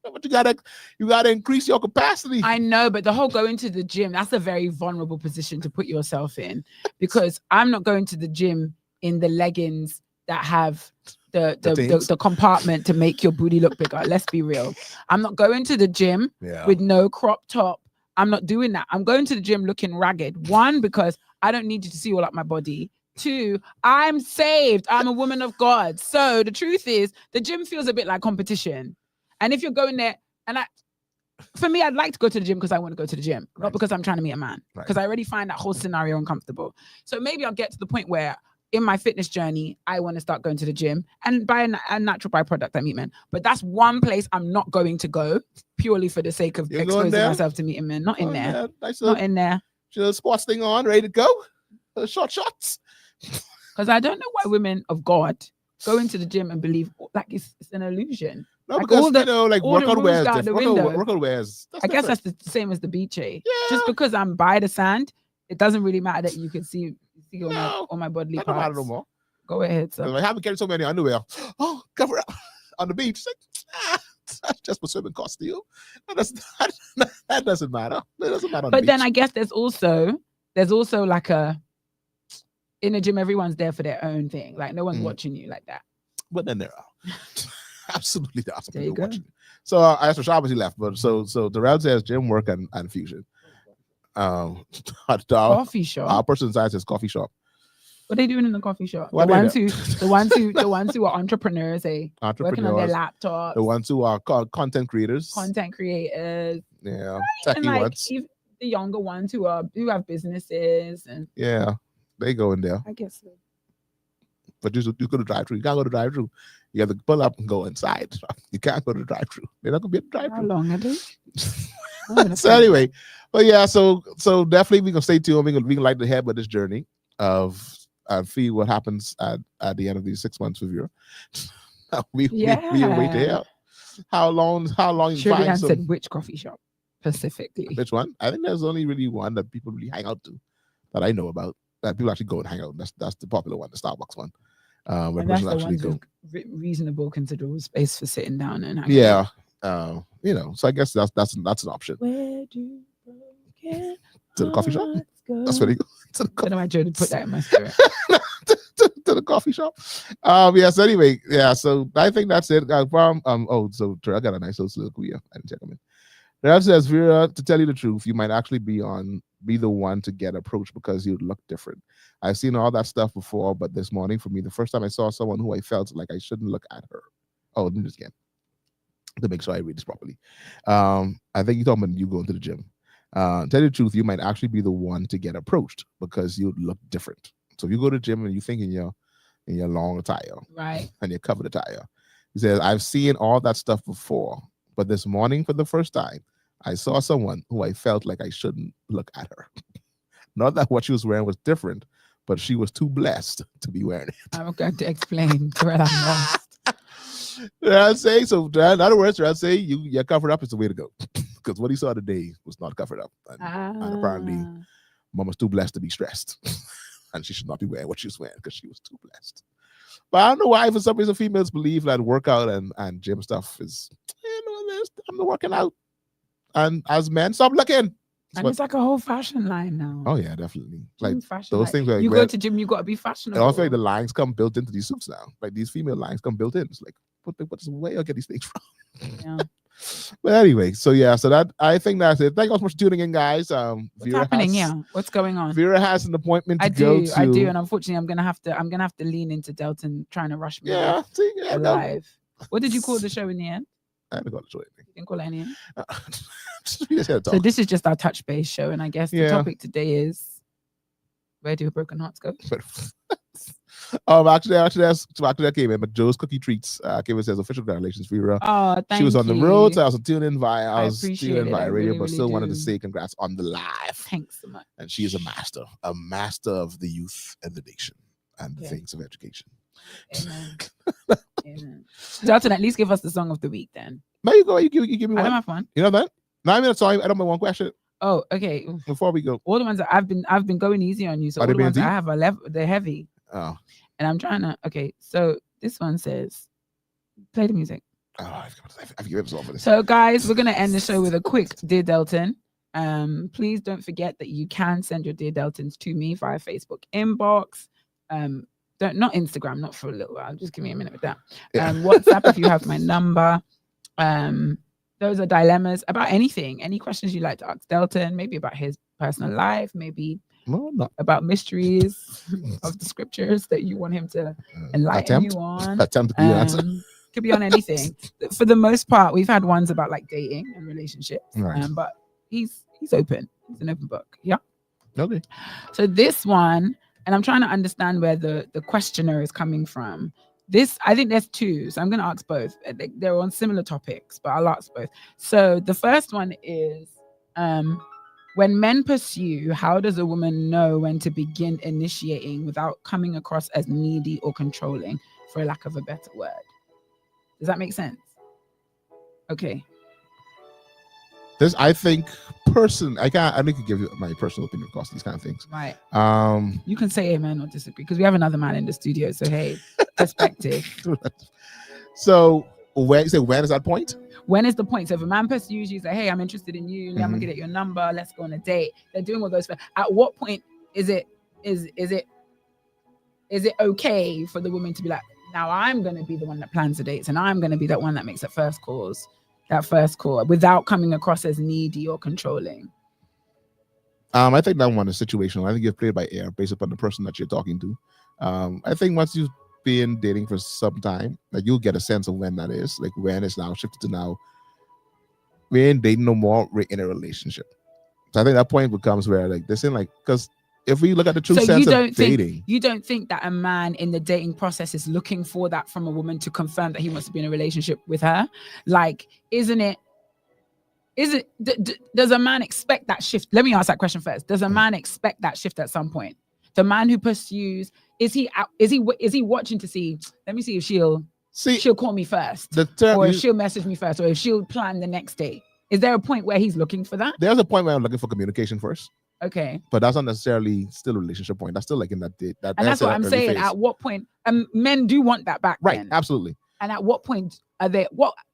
But you gotta increase your capacity. I know, but the whole going to the gym, that's a very vulnerable position to put yourself in, because I'm not going to the gym in the leggings that have the compartment to make your booty look bigger. Let's be real. I'm not going to the gym with no crop top. I'm not doing that. I'm going to the gym looking ragged. 1, because I don't need you to see all up my body. 2, I'm saved. I'm a woman of God. So the truth is, the gym feels a bit like competition. And if you're going there, for me, I'd like to go to the gym because I want to go to the gym, not because I'm trying to meet a man. Because I already find that whole scenario uncomfortable. So maybe I'll get to the point where in my fitness journey, I want to start going to the gym, and by a natural byproduct, I meet men. But that's one place I'm not going to go purely for the sake of exposing myself to meeting men. Not in there. Not in there. Sports thing on, ready to go. Short shots. Because I don't know why women of God go into the gym and believe like it's an illusion. No, like because workout wears different. Workout wears. I guess that's the same as the beach. Just because I'm by the sand, it doesn't really matter that you can see all my bodily parts. Matter no more. Go ahead, sir. I haven't carried so many underwear. Oh, cover up on the beach. That's just for swimming costume. That doesn't matter. That doesn't matter. But then I guess there's also like in the gym, everyone's there for their own thing. Like no one's watching you like that. But then there are. Absolutely, there are some people watching. So I asked Rashad, he left. But so Darrell says gym, work, and fusion. Coffee shop. Our person inside says coffee shop. What are they doing in the coffee shop? The ones who are entrepreneurs, working on their laptops. The ones who are content creators. Yeah. Techie ones. Even the younger ones who have businesses and they go in there. I guess so. But you go to drive-thru. You can't go to drive-thru. You have to pull up and go inside. You can't go to drive-thru. They're not gonna be at the drive-thru. How long are they? So anyway, But yeah, so definitely we gonna stay tuned. We can light the head with this journey of see what happens at the end of these 6 months with you. we wait there. How long you Shirley find said which coffee shop specifically? Which one? I think there's only really one that people really hang out to that I know about. That people actually go and hang out. That's the popular one, the Starbucks one. Where and that's person the actually ones go. with reasonable, considerable space for sitting down and hanging Yeah. out. So I guess that's an option. Where do broken To the coffee shop? go? That's where they go. To the I don't know why Jody put that in my spirit. to the coffee shop. So anyway, so I think that's it. So I got a nice little soliloquy. I didn't check them in. That says, Vera, to tell you the truth, you might actually be the one to get approached because you look different. I've seen all that stuff before, but this morning for me, the first time I saw someone who I felt like I shouldn't look at her. Oh, let me just again to make sure I read this properly. I think you're talking about you going to the gym. Tell you the truth, you might actually be the one to get approached because you look different. So if you go to the gym and you think in your long attire, right, and your covered attire, he says, I've seen all that stuff before, but this morning for the first time, I saw someone who I felt like I shouldn't look at her. Not that what she was wearing was different, but she was too blessed to be wearing it. I'm going to explain where I'm lost. I'd say so. In other words, I'd say you're covered up is the way to go, because what he saw today was not covered up, and apparently, Mama's too blessed to be stressed, and she should not be wearing what she was wearing because she was too blessed. But I don't know why, for some reason, females believe that workout and gym stuff is, I'm not working out, and as men, stop looking. And it's like a whole fashion line now. Oh yeah, definitely. Like fashion, those things. Like, you go to gym, you got to be fashionable. And also, like the lines come built into these suits now. Like these female lines come built in. It's like, where you get these things from? Yeah. But anyway, so that I think that's it. Thank you so much for tuning in, guys. What's Vera happening? What's going on? Vera has an appointment to go to. I do, and unfortunately, I'm gonna have to lean into Delton trying to rush me. Live. What did you call the show in the end? I haven't got to show anything. You didn't call it anything. So this is just our touch base show, and I guess the topic today is, where do broken hearts go? Actually, that came in, but Joe's Cookie Treats came and says official congratulations, Vera. Oh, thank you. She was on the road, so I was tuning in via radio, really, but still really wanted to say congrats on the live. Thanks so much. And she is a master of the youth and the nation and the things of education. Amen. Amen. Delton, at least give us the song of the week then. There you go. You give me one. I don't have one. You know that? 9 minutes. Sorry, I don't have one question. Oh, okay. Before we go, all the ones that I've been going easy on you. So all the ones I have are they're heavy. Oh. And I'm trying to. Okay, so this one says, play the music. Oh, I've given up for this. So guys, we're gonna end the show with a quick Dear Delton. Please don't forget that you can send your Dear Deltons to me via Facebook inbox. Not Instagram, not for a little while. Just give me a minute with that. WhatsApp if you have my number. Those are dilemmas about anything, any questions you'd like to ask Delton, maybe about his personal life, maybe about mysteries of the scriptures that you want him to enlighten you on. Could be on anything. For the most part, we've had ones about like dating and relationships, but he's open. He's an open book. Yeah. Okay. So this one, and I'm trying to understand where the questioner is coming from. I think there's two, so I'm going to ask both. They're on similar topics, but I'll ask both. So the first one is, when men pursue, how does a woman know when to begin initiating without coming across as needy or controlling, for lack of a better word? Does that make sense? Okay. I think I can give you my personal opinion across these kind of things. Right. You can say amen or disagree because we have another man in the studio. So hey, perspective. So when is that point? When is the point? So if a man pursues you, say, hey, I'm interested in you, I'm gonna get your number, let's go on a date. They're doing all those. At what point is it okay for the woman to be like, now I'm gonna be the one that plans the dates and I'm gonna be that one that makes that first call without coming across as needy or controlling? I think that one is situational. I think you've played by ear based upon the person that you're talking to. I think once you've been dating for some time, like you'll get a sense of when that is. Like when it's now shifted to now, we ain't dating no more, we're in a relationship. So I think that point becomes where like this ain't like, because if we look at the true sense of dating, you don't think that a man in the dating process is looking for that from a woman to confirm that he wants to be in a relationship with her? Like, isn't it Does a man expect that shift? Let me ask that question first. Does a man expect that shift at some point? The man who pursues, is he watching to see? Let me see if she'll call me first, or if she'll message me first, or if she'll plan the next day. Is there a point where he's looking for that? There's a point where I'm looking for communication first. Okay, but that's not necessarily still a relationship point. That's still like in that date. And that's what I'm saying. Phase. At what point? Men do want that back, right? Then. Absolutely. And at what point are they?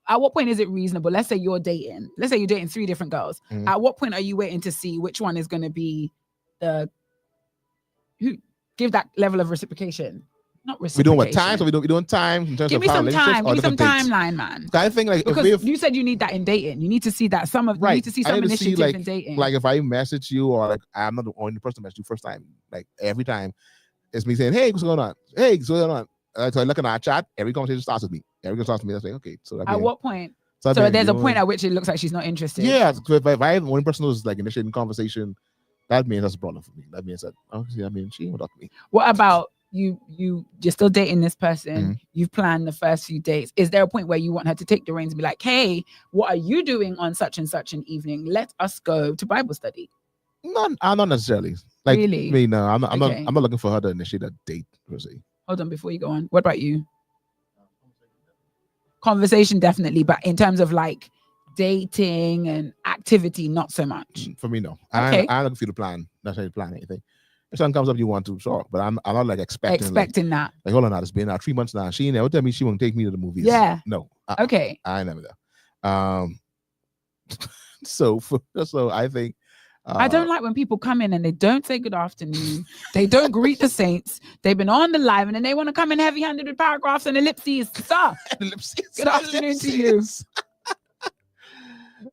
At what point is it reasonable? Let's say you're dating. Let's say you're dating 3 different girls. Mm-hmm. At what point are you waiting to see which one is going to be who give that level of reciprocation? Not reciprocation. We doing what time? So we doing time in terms Give of me some time. Give me some dates? Timeline, man. I think like because you said you need that in dating. You need to see that you need to see some initiative in dating. Like if I message you or like I'm not the only person to message you first time. Like every time, it's me saying, "Hey, what's going on? Hey, what's going on?" So I look at our chat. Every conversation starts with me. Every conversation starts with me. I say, "Okay." So at what point? So there's a point at which it looks like she's not interested. Yeah. So if I have one person who's like initiating conversation, that means that's a problem for me. That means that she won't talk to me. What about you're still dating this person? Mm-hmm. You've planned the first few dates. Is there a point where you want her to take the reins and be like, "Hey, what are you doing on such and such an evening? Let us go to Bible study." Not necessarily. Like, really? I mean, no, I'm not looking for her to initiate a date per se. Hold on before you go on. What about you? Conversation definitely, but in terms of like dating and activity, not so much. For me, no. Okay. I'm looking for you to plan. Not trying to plan anything. If something comes up you want to, sure. But I'm not like expecting that. Like, hold on, now it's been 3 months now. She never tell me she won't take me to the movies. Yeah. No. Okay. I never there. So I think. I don't like when people come in and they don't say good afternoon. They don't greet the saints. They've been on the live and then they want to come in heavy-handed with paragraphs and ellipses. Sir, good afternoon to you.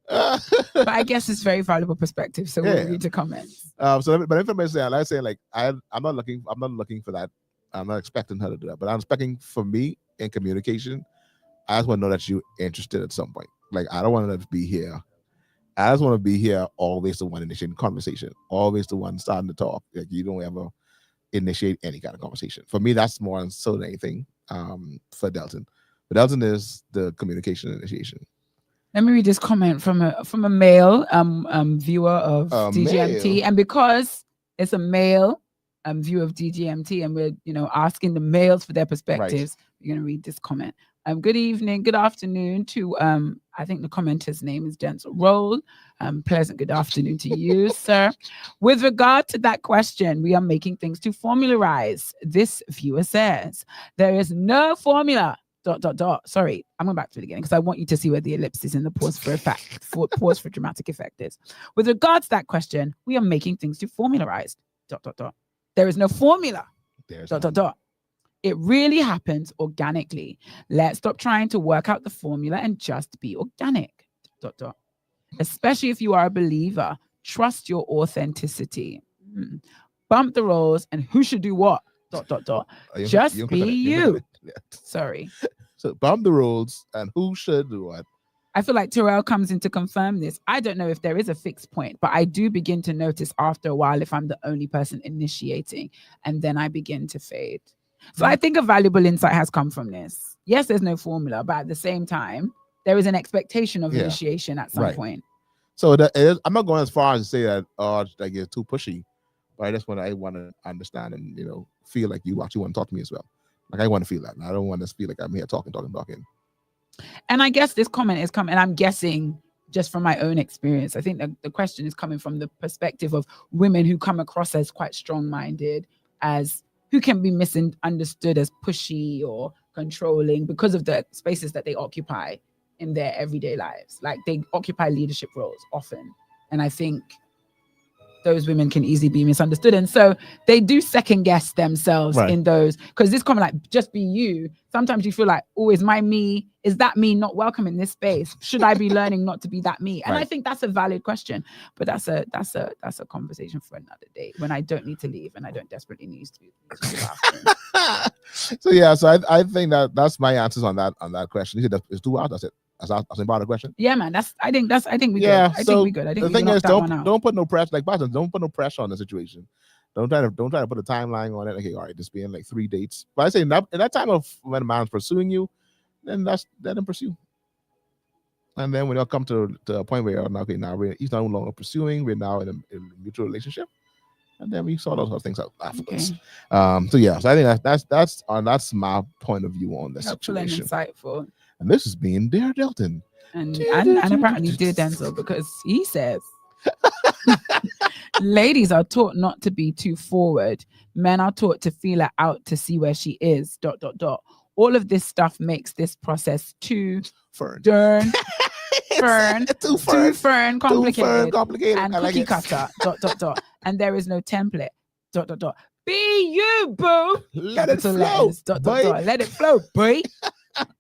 But I guess it's very valuable perspective, so we'll read the comments. But information, like I say, like I'm not looking for that. I'm not expecting her to do that, but I'm expecting for me in communication. I just want to know that you're interested at some point. Like I don't want her to be here. I just want to be here always the one initiating conversation, always the one starting to talk. Like you don't ever initiate any kind of conversation. For me, that's more so than anything for Delton. But Delton is the communication initiation. Let me read this comment from a male viewer of DGMT, male. And because it's a male viewer of DGMT, and we're asking the males for their perspectives, You're gonna read this comment. Good evening, good afternoon to I think the commenter's name is Denzel Roll. Pleasant good afternoon to you, sir. With regard to that question, we are making things to formularize. This viewer says there is no formula. ... Sorry, I'm going back to the beginning because I want you to see where the ellipsis in the pause for dramatic effect is. With regards to that question, we are making things to formularize. ... There is no formula. It really happens organically. Let's stop trying to work out the formula and just be organic. ... Especially if you are a believer, trust your authenticity. Bump the roles and who should do what? ... Just be you. Sorry. So bump the rules and who should do what. I feel like Terrell comes in to confirm this. I don't know if there is a fixed point, but I do begin to notice after a while if I'm the only person initiating, and then I begin to fade. So I think a valuable insight has come from this. Yes, there's no formula, but at the same time, there is an expectation of initiation at some point. So I'm not going as far as to say that like you're too pushy, but I want to understand and feel like you actually want to talk to me as well. Like I want to feel that. And I don't want to feel like I'm here talking. And I guess this comment is coming, and I'm guessing just from my own experience, I think that the question is coming from the perspective of women who come across as quite strong-minded, as who can be misunderstood as pushy or controlling because of the spaces that they occupy in their everyday lives. Like they occupy leadership roles often. And I think those women can easily be misunderstood. And so they do second guess themselves in those, because this comment like, just be you. Sometimes you feel like, oh, is that me not welcome in this space? Should I be learning not to be that me? And I think that's a valid question, but that's a conversation for another day when I don't need to leave and I don't desperately need to be. So I think that's my answers on that question. You said it's 2 hours. That's it. That's about the question. Yeah, man. I think we good. I think we good. I think the thing is, don't put no pressure. Like Boston, don't put no pressure on the situation. Don't try to put a timeline on it. Okay, all right, this being like 3 dates. But I say in that time of when a man's pursuing you, then let him pursue. And then when you come to a point where okay, now he's no longer pursuing, we're now in a mutual relationship. And then we sort those things out afterwards. Okay. So I think that's my point of view on this situation. And insightful. And this has been Dear Delton. And apparently Dear Denzel, because he says ladies are taught not to be too forward. Men are taught to feel her out to see where she is. ... All of this stuff makes this process too complicated. Too complicated. And cookie cutter. ... And there is no template. ... Be you, boo. Let it flow. Let it flow, boy.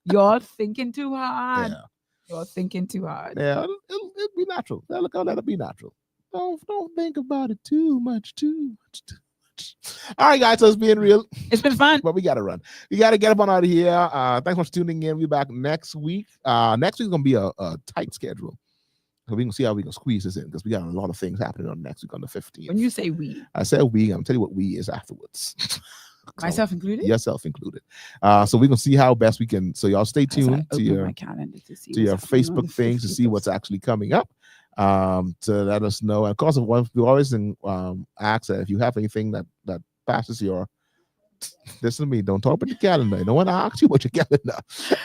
You're thinking too hard. Yeah. You're thinking too hard. Yeah, it'll be natural. Let it be natural. Don't think about it too much. All right, guys, so it's been real. It's been fun. But we got to run. We got to get up on out of here. Thanks for tuning in. We'll be back next week. Next week's going to be a tight schedule. So we can see how we can squeeze this in because we got a lot of things happening on next week on the 15th. When you say we. I said we. I'm telling you what we is afterwards. Myself included? Yourself included. So we're going to see how best we can. So y'all stay tuned to your Facebook things to see what's actually coming up. To let us know. And of course, we always ask that if you have anything that passes your, listen to me, don't talk about your calendar. No one asks you about your calendar.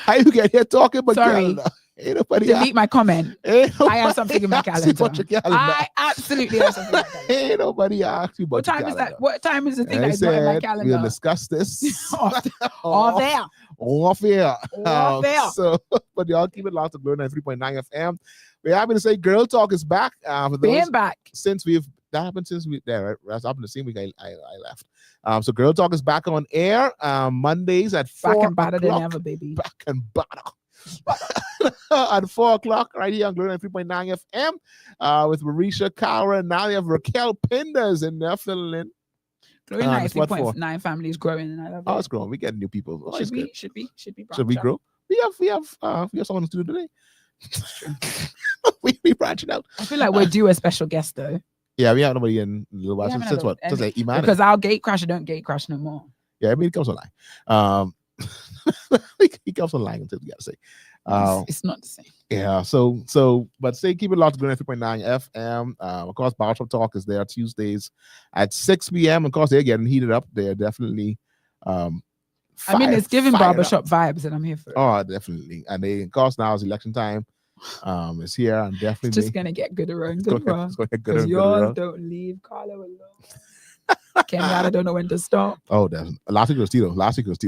How you get here talking about calendar? Ain't nobody delete my comment. I have something in my calendar. I absolutely have something in my calendar. Ain't nobody asked you about what time is that? What time is the thing that's not in my calendar? We'll discuss this off air. So, but y'all keep it locked to Glory 93.9 FM. We're happy to say Girl Talk is back. For those, back. Since that happened since we there, right? That's happened the same week I left. So Girl Talk is back on air Mondays at 4 o'clock. Back and better than ever, baby. Back and better. At 4 o'clock right here on Glory 93.9 FM with Marisha Kaura. Now you have Raquel Penders in there filling in. Glory 93.9 family is growing, and I love it. Oh, it's growing. We get new people. Oh, should we grow? We have someone to do today. we branching out. I feel like we're due a special guest though. Yeah, we have nobody in a little while. Since what? Since like Imani. Because our gate crasher don't gate crash no more. Yeah, I mean, he comes online. He comes online until we gotta say. It's not the same. Yeah, so but say keep it locked to 3.9 FM. Of course, Barbershop Talk is there Tuesdays at 6 p.m. Of course, they're getting heated up. They're definitely it's giving barbershop vibes, and I'm here for it. Oh, definitely. And they, of course, now is election time. It's here, and definitely it's just gonna get gooder and gooder. Because y'all don't leave Carlo alone. Kenyatta don't know when to stop. Oh, last week was Tito.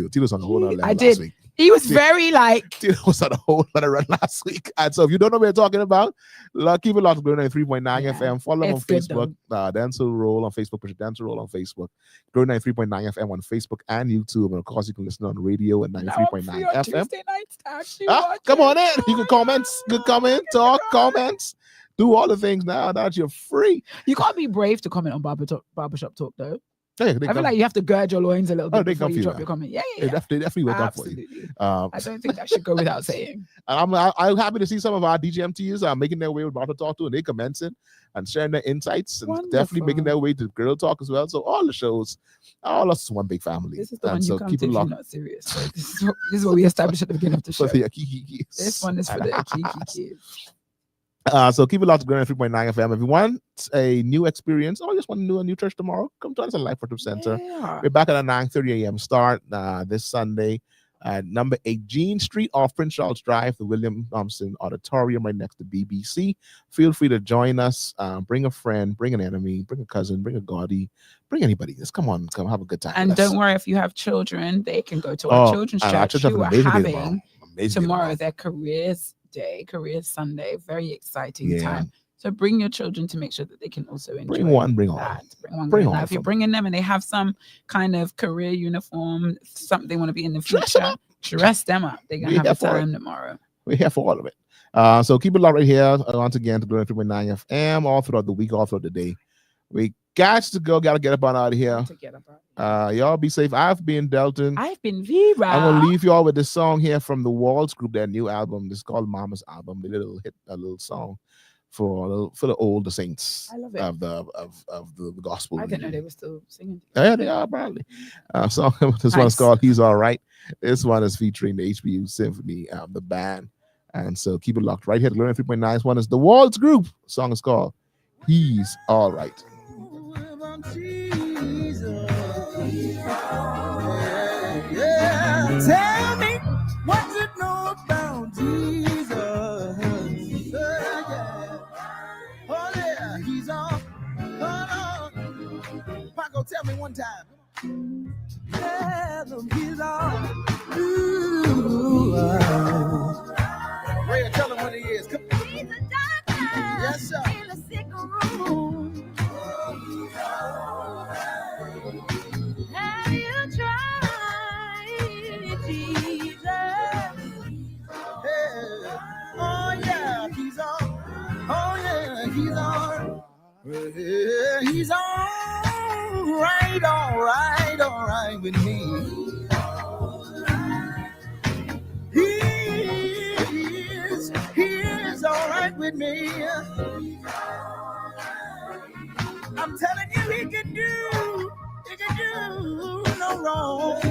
Tito's on the whole other level last week. He was very like Tito was on a whole other run last week. And so if you don't know what we're talking about, keep it locked to Glory 93.9 FM. Follow them on Facebook. Denzel Roll on Facebook. Push Denzel Roll on Facebook. Glory 93.9 FM on Facebook and YouTube. And of course, you can listen on the radio at 93.9 FM. Tuesday nights come on in. You can comment, talk, comments. Do all the things now that you're free. You can't be brave to comment on barbershop talk though. Yeah, I feel like you have to gird your loins a little bit before you drop your comment. Yeah. They definitely will come for you. I don't think that should go without saying. And I'm happy to see some of our DGMTs making their way with Barber Talk too, and they commencing and sharing their insights and definitely making their way to Girl Talk as well. So all the shows, all us is one big family. This is the one you come to if you're not serious. So this is what we established at the beginning of the show. This one is for the Kiki kids. So keep it locked to Glory 3.9 FM. If you want a new experience or just want to do a new church tomorrow, come join us at Life Worship Center. Yeah. We're back at a 9:30 a.m. start this Sunday at number 8 Jean Street off Prince Charles Drive, the William Thompson Auditorium right next to BBC. Feel free to join us. Bring a friend, bring an enemy, bring a cousin, bring a gaudie, bring anybody. Just come have a good time. And don't worry if you have children, they can go to our children's church. Who are having tomorrow their career Sunday, very exciting time. So bring your children to make sure that they can also enjoy. Bring one. Now, if you're bringing them and they have some kind of career uniform, something they want to be in the future, dress them up. They're gonna have a time tomorrow. We're here for all of it. So keep it locked right here once again to Glory 3.9 FM all throughout the week, all throughout the day. We got to go. Got to get up on out of here. Y'all be safe. I've been Delton. I've been Vera. I'm gonna leave y'all with this song here from the Waltz Group, their new album. This is called Mama's Album. They did a little song for the older saints. I love it. of the gospel. I didn't know they were still singing. Yeah, they are probably. This one's called He's All Right. This one is featuring the HBU Symphony, the band. And so keep it locked right here to Learn 3.9. This one is the Waltz Group. The song is called He's All Right. Tell me what you know about Jesus. Oh yeah, he's all. Paco, tell me one time. Tell him he's all. Ray, tell him what he is. Come on. He's a doctor. Yes, sir. In a sick room. Have you tried Jesus? Hey. Oh yeah, he's all. Oh yeah, he's all. He's all right with me. He is all right with me. I'm telling you, he can do no wrong.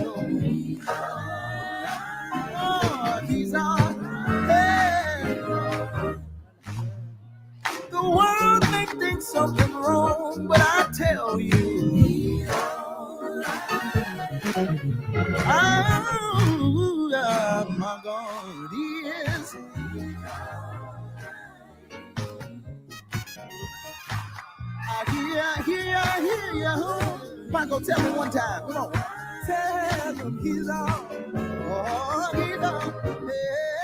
Oh, he's all. Hey. The world may think something wrong, but I tell you, oh, my God, he is. I hear you. Paco, tell me one time. Come on. Tell him he's all. Oh, he's all. Yeah.